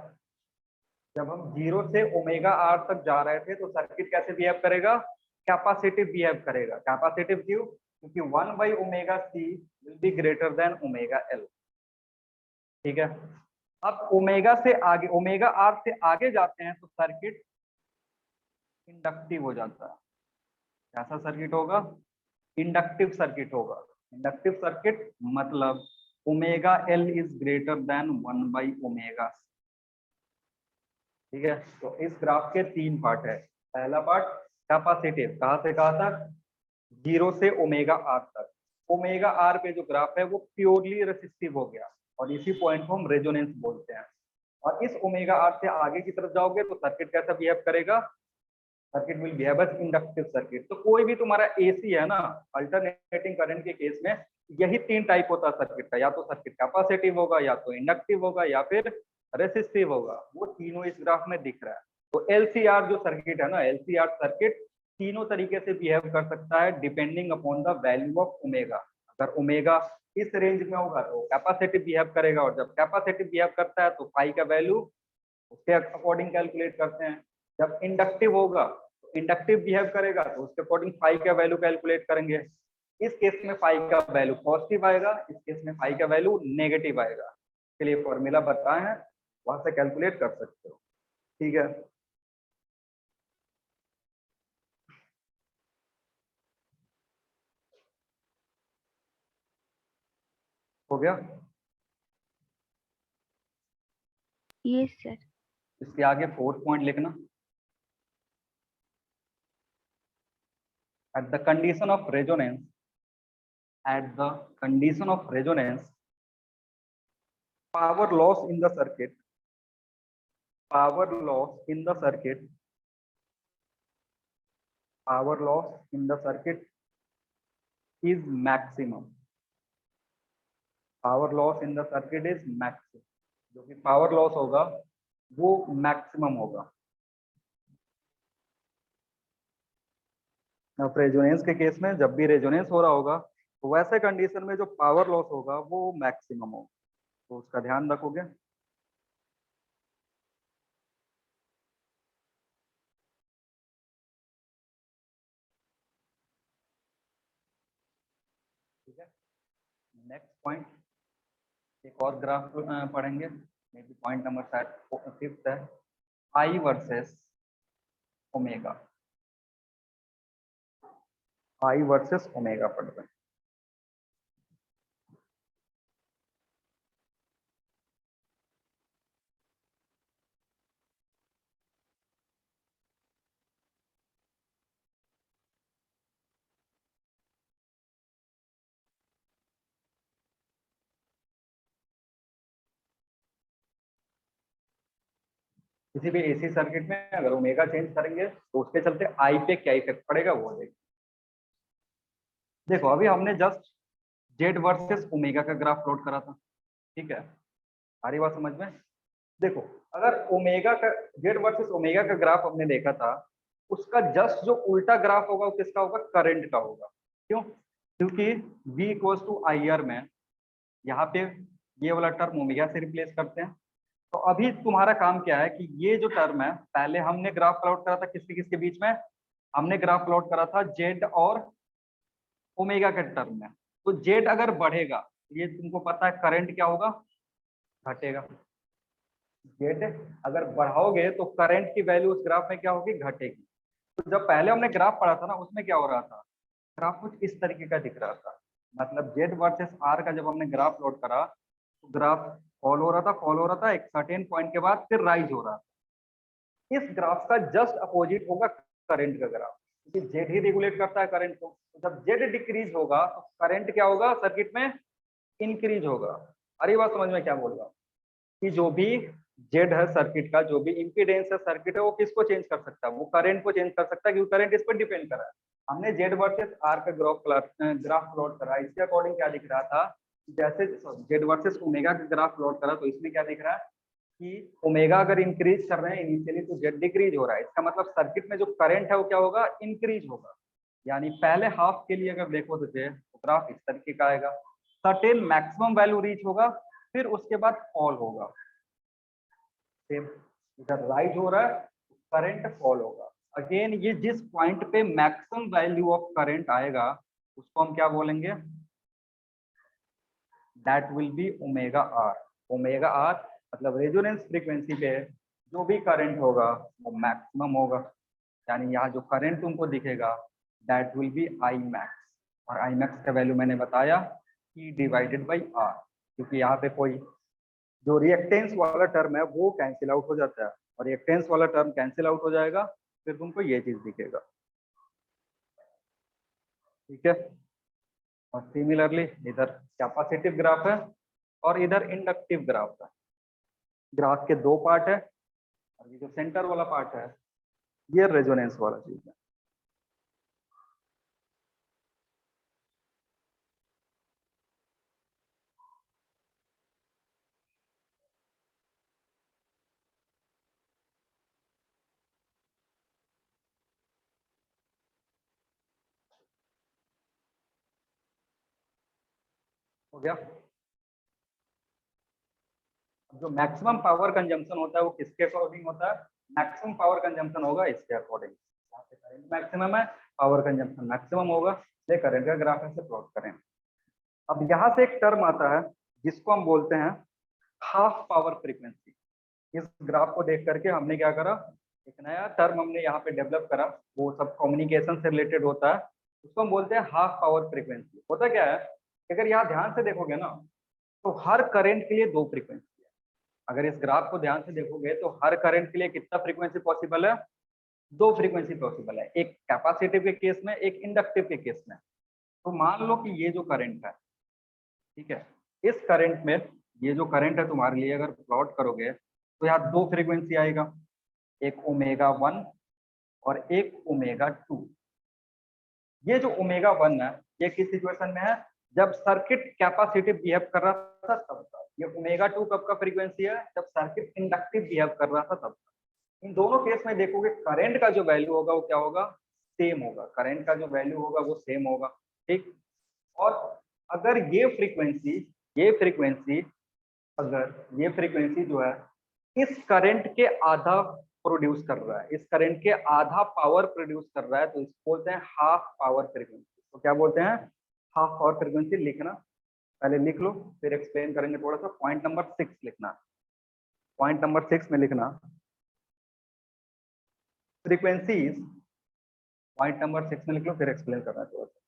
जब हम 0 से ओमेगा आर तक जा रहे थे तो सर्किट कैसे बिहेव करेगा, कैपेसिटिव बिहेव करेगा। कैपेसिटिव क्यों? क्योंकि 1/ओमेगा C will be greater than omega L. ठीक है, अब ओमेगा से आगे, ओमेगा आर से आगे जाते हैं तो सर्किट इंडक्टिव हो जाता है। कैसा सर्किट होगा, इंडक्टिव सर्किट होगा। इंडक्टिव सर्किट मतलब omega L is greater than 1/ओमेगा। ठीक है, तो इस ग्राफ के 3 पार्ट है। पहला पार्ट कैपेसिटिव, कहाँ से कहाँ तक, 0 से ओमेगा आर तक। ओमेगा आर पे जो ग्राफ है वो प्योरली रेसिस्टिव हो गया और इसी पॉइंट को हम रेजोनेंस बोलते हैं। और इस ओमेगा आर से आगे की तरफ जाओगे तो सर्किट कैसा बिहेव करेगा, circuit will behave as inductive circuit. तो कोई भी तुम्हारा एसी है ना, अल्टरनेटिंग करंट के केस में यही 3 टाइप होता है सर्किट का, या तो सर्किट कैपेसिटिव होगा, या तो इंडक्टिव होगा, या फिर रेसिस्टिव होगा। वो तीनों इस ग्राफ में दिख रहा है। तो एलसीआर जो सर्किट है ना, एलसीआर सर्किट तीनों तरीके से बिहेव कर सकता है depending upon the value of omega. अगर ओमेगा इस रेंज में होगा तो कैपेसिटिव बिहेव करेगा, और जब कैपेसिटिव बिहेव करता है तो पाई का वैल्यू उसके अकॉर्डिंग कैलकुलेट करते हैं। जब इंडक्टिव होगा तो इंडक्टिव बिहेव करेगा तो उसके अकॉर्डिंग पाई का वैल्यू कैलकुलेट करेंगे। इस केस में पाई का वैल्यू पॉजिटिव आएगा, इस केस में पाई का वैल्यू नेगेटिव आएगा। इसके लिए फॉर्मूला बताए हैं, वहां से कैलकुलेट कर सकते हो। ठीक है, हो गया। Yes sir. इसके आगे 4th पॉइंट लिखना, at the condition of resonance, at the condition of resonance, power loss in the circuit, power loss in the circuit, power loss in the circuit is maximum. Power loss in the circuit is maximum. जो कि power loss होगा वो maximum होगा। अब resonance के case में जब भी रेजोनेंस हो रहा होगा तो वैसे कंडीशन में जो पावर लॉस होगा वो मैक्सिमम होगा, तो उसका ध्यान रखोगे। ठीक है, नेक्स्ट पॉइंट, एक और ग्राफ पढ़ेंगे, मे बी पॉइंट नंबर शायद 5th है, आई वर्सेस ओमेगा। आई वर्सेस ओमेगा पढ़ रहे हैं। किसी भी एसी सर्किट में अगर ओमेगा चेंज करेंगे तो उसके चलते आई पे क्या इफेक्ट पड़ेगा वो देखिए। देखो अभी हमने जस्ट जेड वर्सेस ओमेगा का ग्राफ प्लॉट करा था। ठीक है, आ रही बात समझ में। देखो अगर ओमेगा का, जेड वर्सेस ओमेगा का ग्राफ हमने देखा था, उसका जस्ट जो उल्टा ग्राफ होगा वो किसका होगा, करंट का होगा। क्यों? क्योंकि V equals to I R में यहाँ पे ये वाला टर्म ओमेगा से रिप्लेस करते हैं। तो अभी तुम्हारा काम क्या है कि ये जो टर्म है, पहले हमने ग्राफ प्लॉट करा था किसके किसके बीच में, हमने ग्राफ प्लॉट करा था जेड और ओमेगा के टर्म में। तो जेड अगर बढ़ेगा, ये तुमको पता है करंट क्या होगा, घटेगा। जेड अगर बढ़ाओगे तो करंट की वैल्यू उस ग्राफ में क्या होगी, घटेगी। तो जब पहले हमने ग्राफ पढ़ा था ना, उसमें क्या हो रहा था, ग्राफ कुछ इस तरीके का दिख रहा था। मतलब जेड वर्सेस आर का जब हमने ग्राफ प्लॉट करा तो ग्राफ फॉल हो रहा था, एक सर्टेन पॉइंट के बाद फिर राइज हो रहा था। इस ग्राफ का जस्ट अपोजिट होगा करंट का ग्राफ, क्योंकि जेड ही रेगुलेट करता है करंट को। तो जब जेड डिक्रीज होगा तो करंट क्या होगा सर्किट में, इंक्रीज होगा। अरे बात समझ में क्या बोल रहा हूँ, कि जो भी जेड है सर्किट का, जो भी इम्पीडेंस है सर्किट है, वो किसको चेंज कर सकता है, वो करंट को चेंज कर सकता है, क्योंकि करंट इस पर डिपेंड कर रहा है। हमने जेड वर्सेस आर का ग्राफ प्लॉट करा, इसके अकॉर्डिंग क्या दिख रहा था, जैसे जेड वर्सेस ओमेगा का ग्राफ प्लॉट करा तो इसमें क्या दिख रहा है कि ओमेगा अगर इंक्रीज कर रहे हैं इनिशियली तो जेड डिक्रीज हो रहा है। इसका मतलब सर्किट में जो करंट है वो क्या होगा, इंक्रीज होगा। यानी पहले हाफ के लिए अगर देखो तो ग्राफ इस तरीके का आएगा, सर्टेन मैक्सिमम वैल्यू रीच होगा, फिर उसके बाद फॉल होगा। सेम इधर राइज हो रहा है, करंट फॉल होगा। अगेन ये जिस पॉइंट पे मैक्सिमम वैल्यू ऑफ करंट आएगा उसको हम क्या बोलेंगे, that will be omega R. Omega R मतलब रेजोनेंस फ्रीक्वेंसी पे जो भी करंट होगा वो मैक्सिमम होगा। यानी यहाँ जो करंट तुमको दिखेगा that will be I max, और आई मैक्स का वैल्यू मैंने बताया E डिवाइडेड बाई आर, क्योंकि यहाँ पे कोई जो रिएक्टेंस वाला टर्म है वो कैंसिल आउट हो जाता है, और रिएक्टेंस वाला टर्म कैंसिल आउट हो जाएगा, फिर तुमको ये चीज दिखेगा। ठीक है, और सिमिलरली इधर कैपेसिटिव ग्राफ है और इधर इंडक्टिव ग्राफ है। ग्राफ के दो पार्ट है, और ये जो सेंटर वाला पार्ट है ये रेजोनेंस वाला चीज है। हो गया। जो मैक्सिमम पावर कंजम्पशन होता है वो किसके अकॉर्डिंग होता है, मैक्सिमम पावर कंजम्पशन होगा इसके अकॉर्डिंग। यहाँ पे करंट मैक्सिमम है, पावर कंजम्पशन मैक्सिमम होगा, ये करंट का ग्राफ ऐसे प्लॉट करें। अब यहाँ से एक टर्म आता है जिसको हम बोलते हैं हाफ पावर फ्रीक्वेंसी। इस ग्राफ को देख करके हमने क्या करा, एक नया टर्म हमने यहाँ पे डेवलप करा, वो सब कम्युनिकेशन से रिलेटेड होता है, उसको हम बोलते हैं हाफ पावर फ्रीक्वेंसी। होता क्या है, अगर यहाँ ध्यान से देखोगे ना तो हर करंट के लिए दो फ्रीक्वेंसी है। अगर इस ग्राफ को ध्यान से देखोगे तो हर करंट के लिए कितना फ्रीक्वेंसी पॉसिबल है, दो फ्रीक्वेंसी पॉसिबल है, एक कैपेसिटिव के केस में, एक इंडक्टिव के केस में। तो मान लो कि ये जो करंट है, ठीक है, इस करंट में ये जो करंट है तुम्हारे लिए अगर प्लॉट करोगे तो यहाँ दो फ्रीक्वेंसी आएगा, एक ओमेगा 1 और एक ओमेगा 2। ये जो ओमेगा 1 है ये किस सिचुएशन में है, जब सर्किट कैपेसिटिव बिहेव कर रहा था तब का। ये ओमेगा 2 कब का फ्रीक्वेंसी है, जब सर्किट इंडक्टिव बिहेव कर रहा था तब का। इन दोनों केस में देखोगे करंट का जो वैल्यू होगा वो क्या होगा, सेम होगा। करंट का जो वैल्यू होगा वो सेम होगा। ठीक, और अगर ये फ्रीक्वेंसी अगर ये फ्रीक्वेंसी जो है इस करंट के आधा प्रोड्यूस कर रहा है, इस करंट के आधा पावर प्रोड्यूस कर रहा है, तो इसको बोलते हैं हाफ पावर फ्रीक्वेंसी। तो क्या बोलते हैं, हाफ पावर फ्रीक्वेंसी। लिखना पहले लिख लो, फिर एक्सप्लेन करेंगे थोड़ा सा। पॉइंट नंबर 6 लिखना, पॉइंट नंबर 6 में लिखना फ्रीक्वेंसीज। पॉइंट नंबर 6 में लिख लो, फिर एक्सप्लेन करना है थोड़ा सा।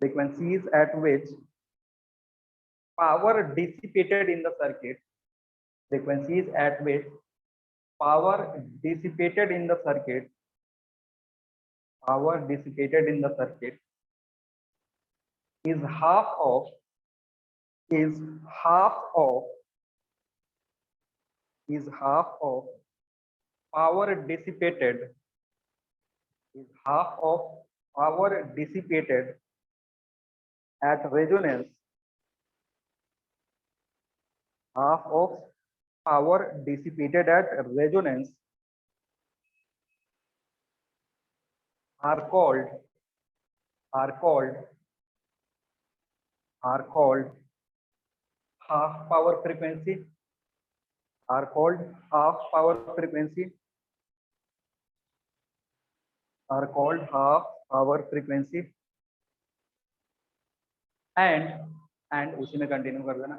frequencies at which power dissipated in the circuit, frequencies at which power dissipated in the circuit, power dissipated in the circuit is half of is half of is half of power dissipated is half of power dissipated at resonance, half of power dissipated at resonance are called are called are called half power frequency, are called half power frequency, are called half power frequency, and उसी में continue कर देना,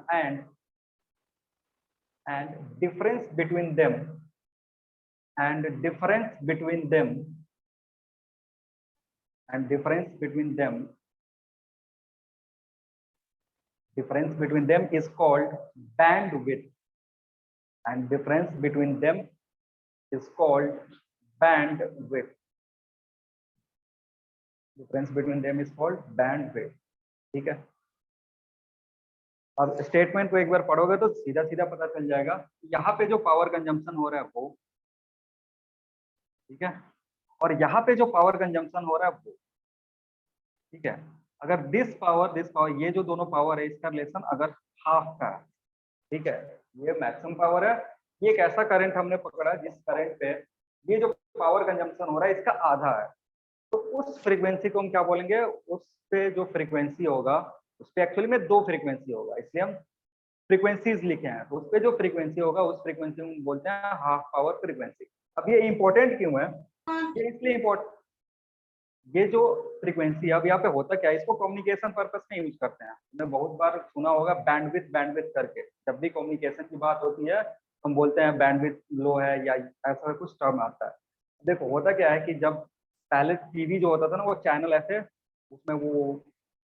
and difference between them and difference between them and difference between them is called bandwidth, and difference between them is called bandwidth. Difference between them is called bandwidth. ठीक है, अब statement को एक बार पढ़ोगे तो सीधा सीधा पता चल जाएगा यहाँ पे जो पावर कंजम्पशन हो रहा है वो, ठीक है, और यहाँ पे जो पावर कंजम्पशन हो रहा है वो, ठीक है। अगर दिस पावर ये जो दोनों पावर है इसका रिलेशन अगर हाफ का है, ठीक है, ये मैक्सिमम पावर है, ये एक ऐसा करंट हमने पकड़ा जिस करंट पे ये जो पावर कंजम्पशन हो रहा है इसका आधा है, तो उस फ्रीक्वेंसी को हम क्या बोलेंगे, उस पे जो फ्रीक्वेंसी होगा उस पे एक्चुअली में दो फ्रीक्वेंसी होगा, इसलिए हम फ्रीक्वेंसीज लिखे हैं, तो उस पे जो फ्रीक्वेंसी होगा उस फ्रीक्वेंसी को हम बोलते हैं हाफ पावर फ्रीक्वेंसी। अब ये इंपॉर्टेंट क्यों है, ये इसलिए इम्पोर्टेंट, ये जो फ्रीक्वेंसी अब यहाँ पे होता क्या है, इसको कम्युनिकेशन पर्पस में यूज करते हैं। हमने बहुत बार सुना होगा बैंडविड्थ बैंडविड्थ करके, जब भी कम्युनिकेशन की बात होती है हम बोलते हैं बैंडविड्थ लो है या ऐसा कुछ टर्म आता है। देखो होता क्या है कि जब पहले टीवी जो होता था ना वो चैनल ऐसे, उसमें वो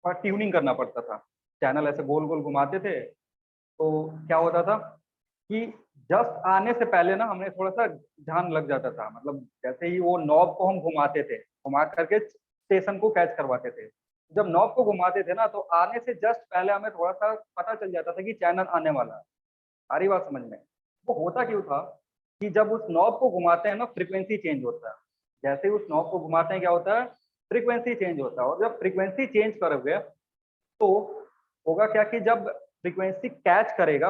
ट्यूनिंग करना पड़ता था, चैनल ऐसे गोल गोल घुमाते थे, तो क्या होता था कि जस्ट आने से पहले ना हमें थोड़ा सा ध्यान लग जाता था, मतलब जैसे ही वो नॉब को हम घुमाते थे, घुमा करके स्टेशन को कैच करवाते थे, जब नॉब को घुमाते थे ना तो आने से जस्ट पहले हमें थोड़ा सा पता चल जाता था कि चैनल आने वाला है। सारी बात समझ में, वो होता क्यों था कि जब उस नॉब को घुमाते हैं ना फ्रीक्वेंसी चेंज होता है, जैसे ही उस नॉब को घुमाते हैं क्या होता है, फ्रीक्वेंसी चेंज होता है, और जब फ्रीक्वेंसी चेंज करोगे तो होगा क्या कि जब फ्रीक्वेंसी कैच करेगा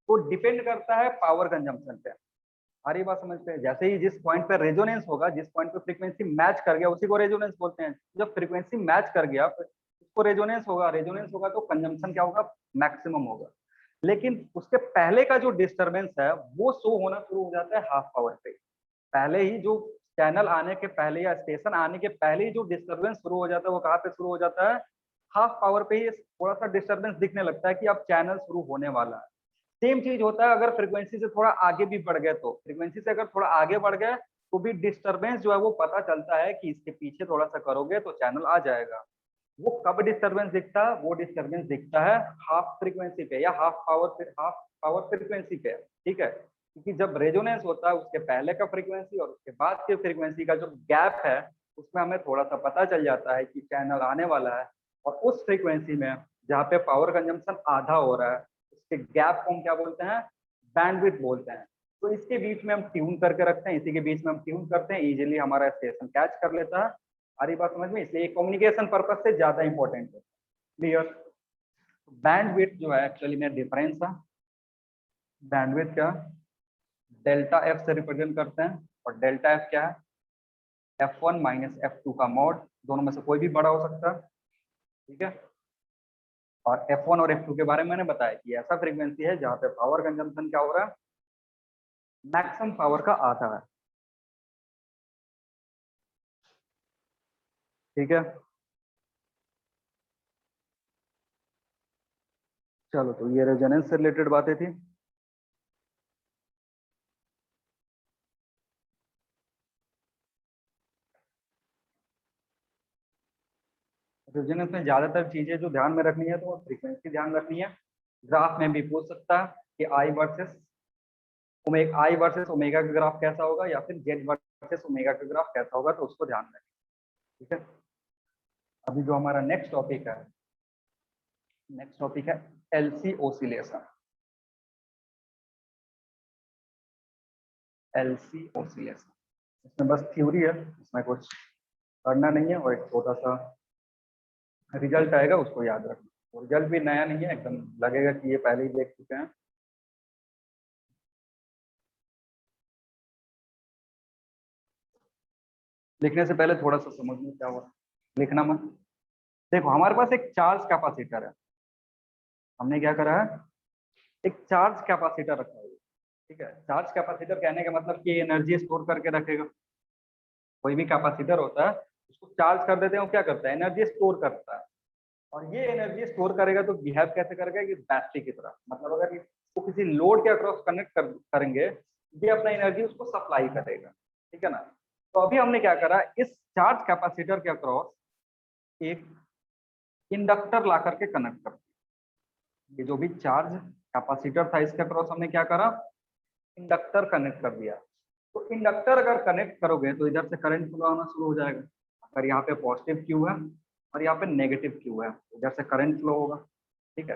तो डिपेंड करता है पावर कंजम्पशन पे। सारी बात समझते हैं, जैसे ही जिस पॉइंट पे रेजोनेंस होगा, जिस पॉइंट पे फ्रीक्वेंसी मैच कर गया उसी को रेजोनेंस बोलते हैं। जब फ्रीक्वेंसी मैच कर गया उसको रेजोनेंस होगा तो कंजम्पशन क्या होगा, मैक्सिमम होगा। लेकिन उसके पहले का जो डिस्टरबेंस है वो शो होना शुरू हो जाता है हाफ पावर पे। पहले ही जो चैनल आने के पहले या स्टेशन आने के पहले ही जो डिस्टरबेंस शुरू हो जाता है वो कहाँ पे शुरू हो जाता है, हाफ पावर पे ही थोड़ा सा डिस्टरबेंस दिखने लगता है कि अब चैनल शुरू होने वाला है। सेम चीज होता है अगर फ्रीक्वेंसी से थोड़ा आगे भी बढ़ गए, तो फ्रीक्वेंसी से अगर थोड़ा आगे बढ़ गए तो भी डिस्टरबेंस जो है वो पता चलता है कि इसके पीछे थोड़ा सा करोगे तो चैनल आ जाएगा। वो कब डिस्टरबेंस दिखता है, वो डिस्टरबेंस दिखता है हाफ फ्रीक्वेंसी पे या हाफ पावर फ्रीक्वेंसी पे, ठीक है। क्योंकि जब रेजोनेंस होता है उसके पहले का फ्रीक्वेंसी और उसके बाद के फ्रीक्वेंसी का जो गैप है उसमें हमें थोड़ा सा पता चल जाता है कि चैनल आने वाला है, और उस फ्रीक्वेंसी में जहाँ पे पावर कंजम्पशन आधा हो रहा है उसके गैप को हम क्या बोलते हैं, बैंडविड्थ बोलते हैं। तो इसके बीच में हम ट्यून करके रखते हैं, इसी के बीच में हम ट्यून करते हैं, इजीली हमारा स्टेशन कैच कर लेता है। सारी बात समझ में, इसलिए कम्युनिकेशन पर्पज से ज्यादा इंपॉर्टेंट है। क्लियर। बैंडविड्थ जो है एक्चुअली में डिफरेंस है, बैंडविड्थ का डेल्टा एफ से रिप्रेजेंट करते हैं, और डेल्टा एफ क्या है, F1 माइनस F2 का मॉड, दोनों में से कोई भी बड़ा हो सकता है, ठीक है। और F1 और F2 के बारे में मैंने बताया कि ऐसा फ्रीक्वेंसी है जहाँ पे पावर कंजम्पशन क्या हो रहा है, मैक्सिमम पावर का आधा है, ठीक है। चलो तो ये रेजोनेंस से रिलेटेड बातें थी। रेजोनेंस में ज्यादातर चीजें जो ध्यान में रखनी है तो फ्रीक्वेंसी ध्यान रखनी है। ग्राफ में भी पूछ सकता है कि आई वर्सेस ओमेगा का ग्राफ कैसा होगा, या फिर जेड वर्सेस ओमेगा का ग्राफ कैसा होगा, तो उसको ध्यान रखें, ठीक है। अभी जो हमारा नेक्स्ट टॉपिक है एलसी ओसिलेशन। एलसी ओसिलेशन इसमें बस थ्योरी है, इसमें कुछ करना नहीं है, और एक छोटा सा रिजल्ट आएगा उसको याद रखना। तो रिजल्ट भी नया नहीं है, एकदम लगेगा कि ये पहले ही देख चुके हैं। लिखने से पहले थोड़ा सा समझ में क्या हुआ, लिखना मत। देखो हमारे पास एक चार्ज कैपेसिटर है, हमने क्या करा है, एक चार्ज कैपेसिटर रखा है, ठीक है। चार्ज कैपेसिटर कहने का मतलब कि एनर्जी स्टोर करके रखेगा। कोई भी कैपेसिटर होता है उसको चार्ज कर देते हैं, वो क्या करता है, एनर्जी स्टोर करता है। और ये एनर्जी स्टोर करेगा तो बिहेव कैसे करेगा कि बैटरी की तरह, मतलब अगर इसको किसी लोड के अक्रॉस कनेक्ट करेंगे ये अपना एनर्जी उसको सप्लाई करेगा, ठीक है ना। तो अभी हमने क्या करा, इस चार्ज कैपेसिटर के अक्रॉस एक इंडक्टर ला करके कनेक्ट कर दिया। ये जो भी चार्ज कैपेसिटर था इसके अक्रॉस हमने क्या करा, इंडक्टर कनेक्ट कर दिया। तो इंडक्टर अगर कनेक्ट करोगे तो इधर से करंट फ्लो आना शुरू हो जाएगा। अगर यहाँ पे पॉजिटिव क्यू है और यहाँ पे नेगेटिव क्यू है, इधर से करंट फ्लो होगा। ठीक है,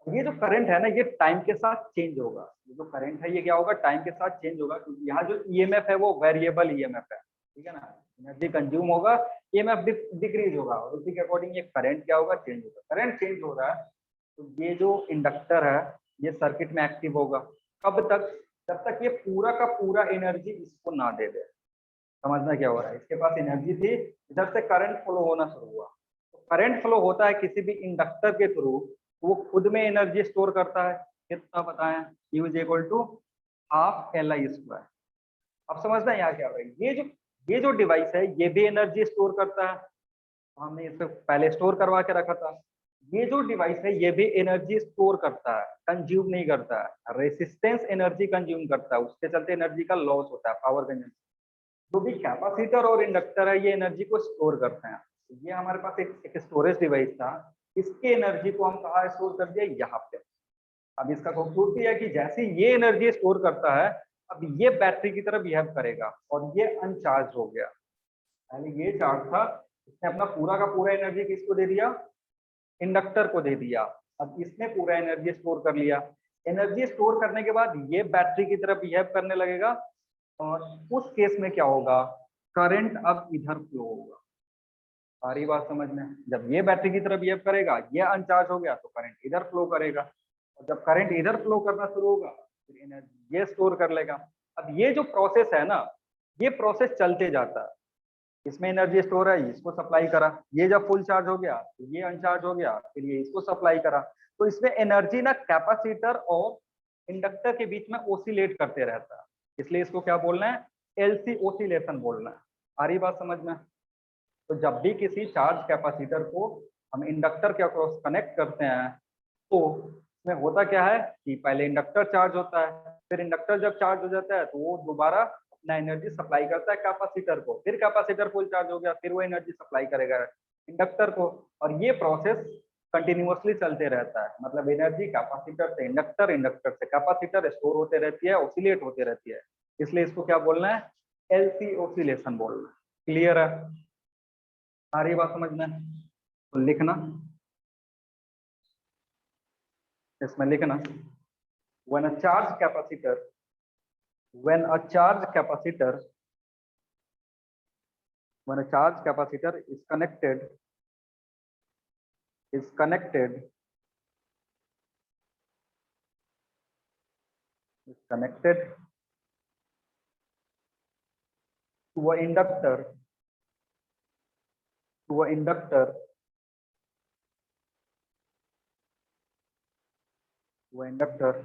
ये जो करंट है ना ये टाइम के साथ चेंज होगा। ये जो करंट है ये क्या होगा, टाइम के साथ चेंज होगा, क्योंकि यहाँ जो ईएमएफ है वो वेरिएबल ईएमएफ है। ठीक है ना, एनर्जी कंज्यूम होगा, ईएमएफ डिक्रीज होगा, और उसी के अकॉर्डिंग ये करंट क्या होगा, चेंज होगा। करंट चेंज हो रहा है तो ये जो इंडक्टर है ये सर्किट में एक्टिव होगा। कब तक, जब तक ये पूरा का पूरा एनर्जी इसको ना दे दे। समझना क्या हो रहा है, इसके पास एनर्जी थी, इधर से करंट फ्लो होना शुरू हुआ। तो करंट फ्लो होता है किसी भी इंडक्टर के थ्रू, वो खुद में एनर्जी स्टोर करता है। कितना बताएं, U is equal to half LI square. अब समझना यहाँ क्या हो रहा है, ये जो डिवाइस है ये भी एनर्जी स्टोर करता है, तो हमने इसे पहले स्टोर करवा के रखा था। ये जो डिवाइस है ये भी एनर्जी स्टोर करता है, कंज्यूम नहीं करता है। रेसिस्टेंस एनर्जी कंज्यूम करता है, उसके चलते एनर्जी का लॉस होता है, पावर कंजम्पशन। जो भी कैपेसिटर और इंडक्टर है ये एनर्जी को स्टोर करते हैं। ये हमारे पास एक स्टोरेज डिवाइस था, इसके एनर्जी को हम कहाँ स्टोर कर दिया, यहाँ पे। अब इसका खूबसूरती है कि जैसे ये एनर्जी स्टोर करता है, अब ये बैटरी की तरह बिहेव करेगा और ये अनचार्ज हो गया। पहले ये चार्ज था, इसने अपना पूरा का पूरा एनर्जी किसको दे दिया, इंडक्टर को दे दिया। अब इसने पूरा एनर्जी स्टोर कर लिया। एनर्जी स्टोर करने के बाद ये बैटरी की तरह बिहेव करने लगेगा, और उस केस में क्या होगा, करंट अब इधर फ्लो होगा। सारी बात समझ में, जब ये बैटरी की तरह बिहेव करेगा, ये अनचार्ज हो गया तो करंट इधर फ्लो करेगा, और जब करंट इधर फ्लो करना शुरू होगा फिर एनर्जी ये स्टोर कर लेगा। अब ये जो प्रोसेस है ना, ये प्रोसेस चलते जाता है। इसमें एनर्जी स्टोर है, इसको सप्लाई करा, ये जब फुल चार्ज हो गया तो ये अनचार्ज हो गया, फिर ये इसको सप्लाई करा। तो इसमें एनर्जी ना कैपेसिटर और इंडक्टर के बीच में ओसिलेट करते रहता है, इसलिए इसको क्या बोलना है, LC ओसिलेशन बोलना है। आ रही बात समझ में। तो जब भी किसी चार्ज कैपेसिटर को हम इंडक्टर के अक्रॉस कनेक्ट करते हैं तो इसमें होता क्या है कि पहले इंडक्टर चार्ज होता है, फिर इंडक्टर जब चार्ज हो जाता है तो वो दोबारा अपना एनर्जी सप्लाई करता है कैपेसिटर को, फिर कैपेसिटर फुल चार्ज हो गया, फिर वो एनर्जी सप्लाई करेगा इंडक्टर को, और ये प्रोसेस कंटिन्यूअसली चलते रहता है। मतलब एनर्जी कैपेसिटर से इंडक्टर, इंडक्टर से कैपेसिटर स्टोर होते रहती है, ऑसिलेट होते रहती है, इसलिए इसको क्या बोलना है, LC ओसिलेशन बोलना है। क्लियर है, सारी बात समझ में। तो लिखना, इसमें लिखना, when a charge capacitor when a charge capacitor when a charge capacitor is connected is connected is connected to a inductor to a inductor to an inductor,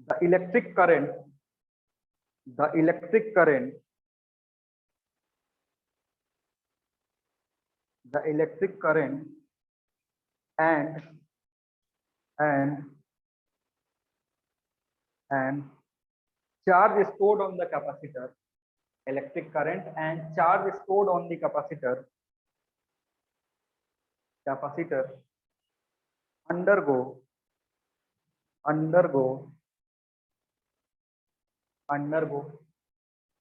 the electric current the electric current the electric current and and and charge stored on the capacitor, electric current and charge stored on the capacitor undergo undergo undergo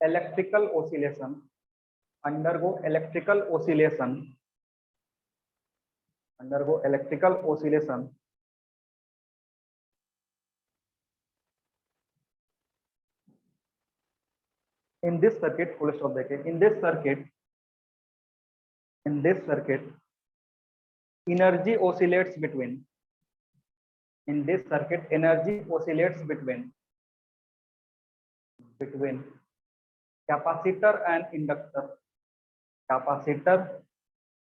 electrical oscillation undergo electrical oscillation undergo electrical oscillation in this circuit, full stop देखें, in this circuit energy oscillates between in this circuit energy oscillates between capacitor and inductor capacitor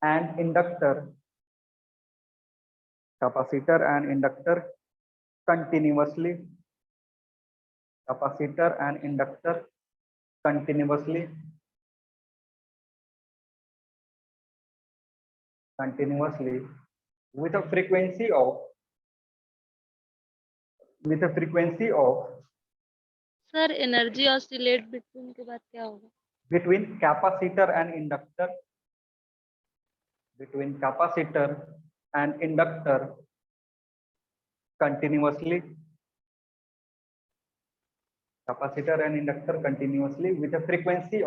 and inductor capacitor and inductor continuously capacitor and inductor continuously with a frequency of sir energy oscillate between के बाद क्या होगा? Between capacitor and inductor, between capacitor and inductor continuously, capacitor and inductor continuously with a frequency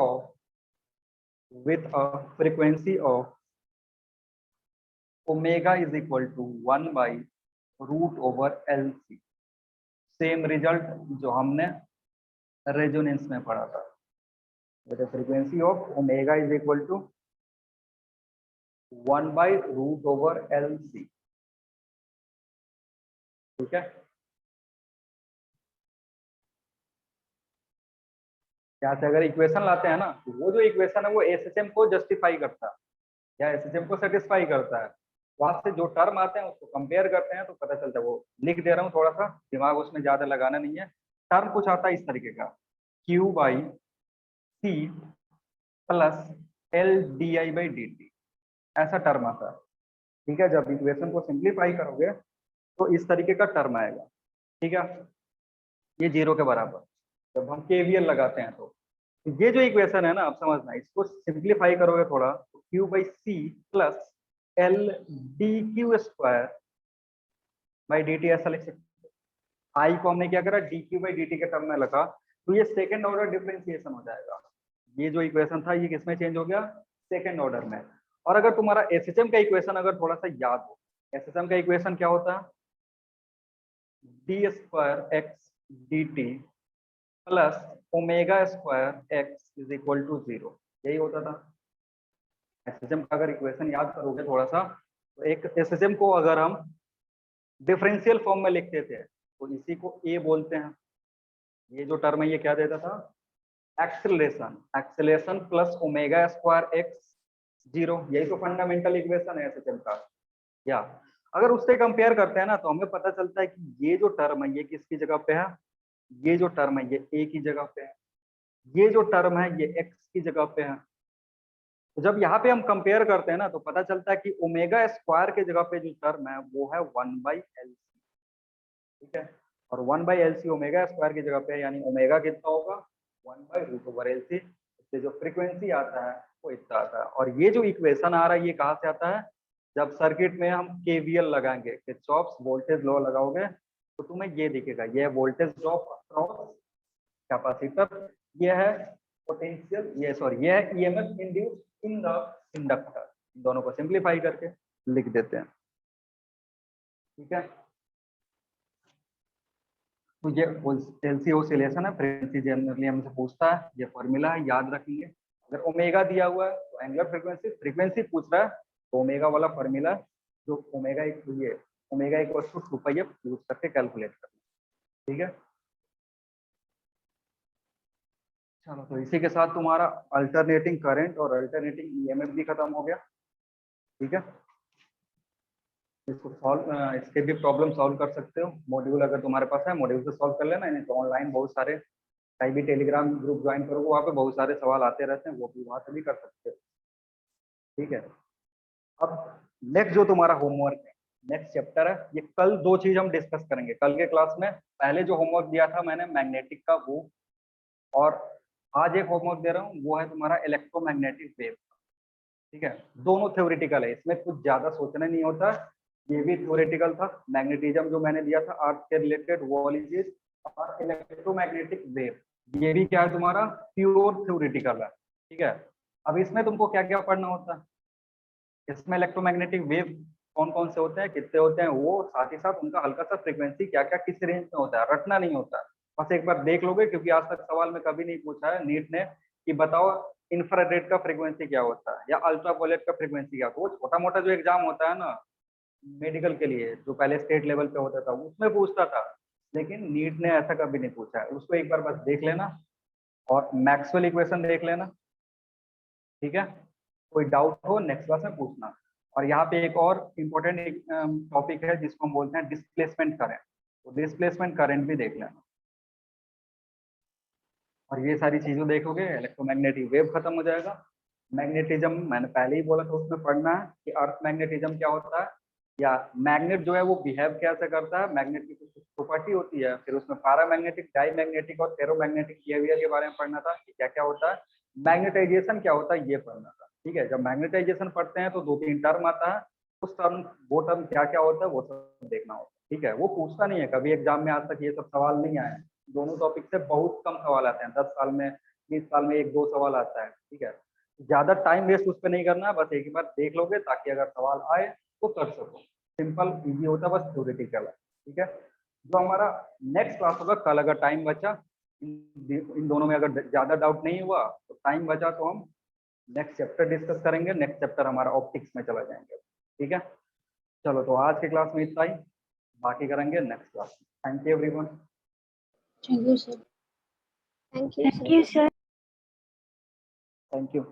of omega is equal to 1 by root over LC. Same result जो हमने resonance में पढ़ा था, with a frequency of omega is equal to 1 by root over LC. ठीक है, यहाँ से अगर इक्वेशन लाते हैं ना, तो वो जो इक्वेशन है वो एसएचएम को जस्टिफाई करता है या एसएचएम को सेटिस्फाई करता है। वहां से जो टर्म आते हैं उसको कंपेयर करते हैं तो पता चलता है। वो लिख दे रहा हूँ, थोड़ा सा दिमाग उसमें ज्यादा लगाना नहीं है। टर्म कुछ आता है इस तरीके का, Q by C plus L D I by D T, ऐसा टर्म आता है। ठीक है, जब इक्वेशन को सिंप्लीफाई करोगे तो इस तरीके का टर्म आएगा। ठीक है, ये 0 के बराबर। जब हम केवीएल लगाते हैं तो ये जो इक्वेशन है ना, आप समझना, इसको सिंप्लीफाई करोगे थोड़ा तो Q by C plus L D Q square by D T ऐसा लिख सकते हैं। आई को हमने क्या करा, D Q by D T के टर्म में लगा, तो ये सेकेंड ऑर्डर डिफरेंशिएशन हो जाएगा। ये जो इक्वेशन था ये किसमें चेंज हो गया, सेकेंड ऑर्डर में। और अगर तुम्हारा एसएचएम का इक्वेशन अगर थोड़ा सा याद हो, एसएचएम का इक्वेशन क्या होता है, D square X D T plus omega square X is equal to 0, यही होता था। एसएचएम का अगर इक्वेशन याद करोगे थोड़ा सा, तो एक एसएचएम को अगर हम डिफरेंशियल फॉर्म में लिखते थे तो इसी को ए बोलते हैं। ये जो टर्म है ये क्या देता था, acceleration, acceleration plus omega square x 0, यही तो फंडामेंटल इक्वेशन है एसएचएम का। या अगर उससे कंपेयर करते हैं ना तो हमें पता चलता है कि ये जो टर्म है ये किसकी जगह पे है, ये जो टर्म है ये ए की जगह पे है, ये जो टर्म है ये एक्स की जगह पे है। तो जब यहाँ पे हम कंपेयर करते हैं ना तो पता चलता है कि ओमेगा स्क्वायर के जगह पे जो टर्म है वो है 1 बाई एल सी। ठीक है, और 1 by L C omega square की जगह पे, यानी ओमेगा कितना होगा, 1 by root over L C. इससे जो फ्रीक्वेंसी आता है वो इतना आता है। और ये जो इक्वेशन आ रहा है ये कहाँ से आता है, जब सर्किट में हम केवीएल लगाएंगे, किरचॉफ्स वोल्टेज लॉ लगाओगे तो तुम्हें ये दिखेगा, ये वोल्टेज ड्रॉप अक्रॉस कैपेसिटर, ये है पोटेंशियल, ये सॉरी ये है EMF induce in the inductor. दोनों को सिंप्लीफाई करके लिख देते हैं। ठीक है, तो ये एलसी ऑसिलेशन है, फ्रीक्वेंसी जनरली हमसे पूछता है, ये फॉर्मूला है, याद रखेंगे। अगर ओमेगा दिया हुआ है तो एंगुलर फ्रीक्वेंसी, फ्रीक्वेंसी पूछ रहा है तो ओमेगा वाला फॉर्मूला, जो ओमेगा ये omega equals to 2 pi F use करके कैलकुलेट करना। ठीक है, चलो तो इसी के साथ तुम्हारा अल्टरनेटिंग करंट और अल्टरनेटिंग ईएमएफ भी खत्म हो गया। ठीक है, इसको सॉल्व, इसके भी प्रॉब्लम सॉल्व कर सकते हो। मॉड्यूल अगर तुम्हारे पास है मॉड्यूल से सॉल्व कर लेना, नहीं तो ऑनलाइन बहुत सारे, कहीं भी टेलीग्राम ग्रुप ज्वाइन करोगे वहाँ पे बहुत सारे सवाल आते रहते हैं, वो भी वहाँ से भी कर सकते हो। ठीक है, अब नेक्स्ट जो तुम्हारा होमवर्क है, नेक्स्ट चैप्टर है, ये कल 2 चीज हम डिस्कस करेंगे कल के क्लास में। पहले जो होमवर्क दिया था मैंने मैग्नेटिक का वो, और आज एक होमवर्क दे रहा हूँ वो है तुम्हारा इलेक्ट्रोमैग्नेटिक वेव। ठीक है, दोनों थ्योरेटिकल है, इसमें कुछ ज्यादा सोचना नहीं होता। ये भी थ्योरेटिकल था, मैग्नेटिज्म जो मैंने दिया था अर्थ के रिलेटेड वो वाली चीज, और इलेक्ट्रोमैग्नेटिक वेव ये भी क्या है तुम्हारा प्योर थ्योरेटिकल है। ठीक है, अब इसमें तुमको क्या क्या पढ़ना होता है, इसमें इलेक्ट्रोमैग्नेटिक वेव कौन कौन से होते हैं, कितने होते हैं, वो साथ ही साथ उनका हल्का सा फ्रीक्वेंसी क्या क्या किस रेंज में होता है, रटना नहीं होता। बस एक बार देख लोगे, क्योंकि आज तक सवाल में कभी नहीं पूछा है नीट ने कि बताओ इंफ्रारेड का फ्रीक्वेंसी क्या होता है या अल्ट्रावायलेट का फ्रीक्वेंसी क्या होता है। वो छोटा मोटा जो एग्जाम होता है ना मेडिकल के लिए, जो पहले स्टेट लेवल पे होता था उसमें पूछता था, लेकिन नीट ने ऐसा कभी नहीं पूछा है। उसको एक बार बस देख लेना और मैक्सवेल इक्वेशन देख लेना। ठीक है, कोई डाउट हो नेक्स्ट क्लास में पूछना। और यहाँ पे एक और इम्पोर्टेंट टॉपिक है जिसको हम बोलते हैं डिस्प्लेसमेंट करंट, तो डिस्प्लेसमेंट करंट भी देख लेना। और ये सारी चीजें देखोगे इलेक्ट्रोमैग्नेटिक वेव खत्म हो जाएगा। मैग्नेटिज्म मैंने पहले ही बोला था उसमें पढ़ना है कि अर्थ मैग्नेटिज्म क्या होता है, या मैग्नेट जो है वो बिहेव कैसे करता है, मैग्नेट की कुछ प्रॉपर्टी होती है, फिर उसमें पैरामैग्नेटिक, डाईमैग्नेटिक और फेरोमैग्नेटिक बिहेवियर के बारे में पढ़ना था कि क्या क्या होता है, मैग्नेटाइजेशन क्या होता है ये पढ़ना था। ठीक है, जब मैग्नेटाइजेशन पढ़ते हैं तो 2-3 टर्म आता है, उस टर्म वो टर्म क्या क्या होता है वो सब देखना होता है। ठीक है, वो पूछता नहीं है कभी एग्जाम में, आज तक ये सब सवाल नहीं आए। दोनों टॉपिक से बहुत कम सवाल आते हैं, 10 साल में 20 साल में 1-2 सवाल आता है। ठीक है, ज्यादा टाइम वेस्ट उस पर नहीं करना, बस एक ही बार देख लोगे ताकि अगर सवाल आए तो कर सको। सिंपल इजी होता है, बस थ्योरेटिकल है। ठीक है, जो हमारा नेक्स्ट क्लास होगा कल, अगर टाइम बचा, इन दोनों में अगर ज्यादा डाउट नहीं हुआ तो टाइम बचा तो हम नेक्स्ट चैप्टर डिस्कस करेंगे। नेक्स्ट चैप्टर हमारा ऑप्टिक्स में चला जाएंगे। ठीक है, चलो तो आज की क्लास में इतना ही, बाकी करेंगे नेक्स्ट क्लास में। Thank you everyone. Thank you sir. Thank you, sir. Thank you.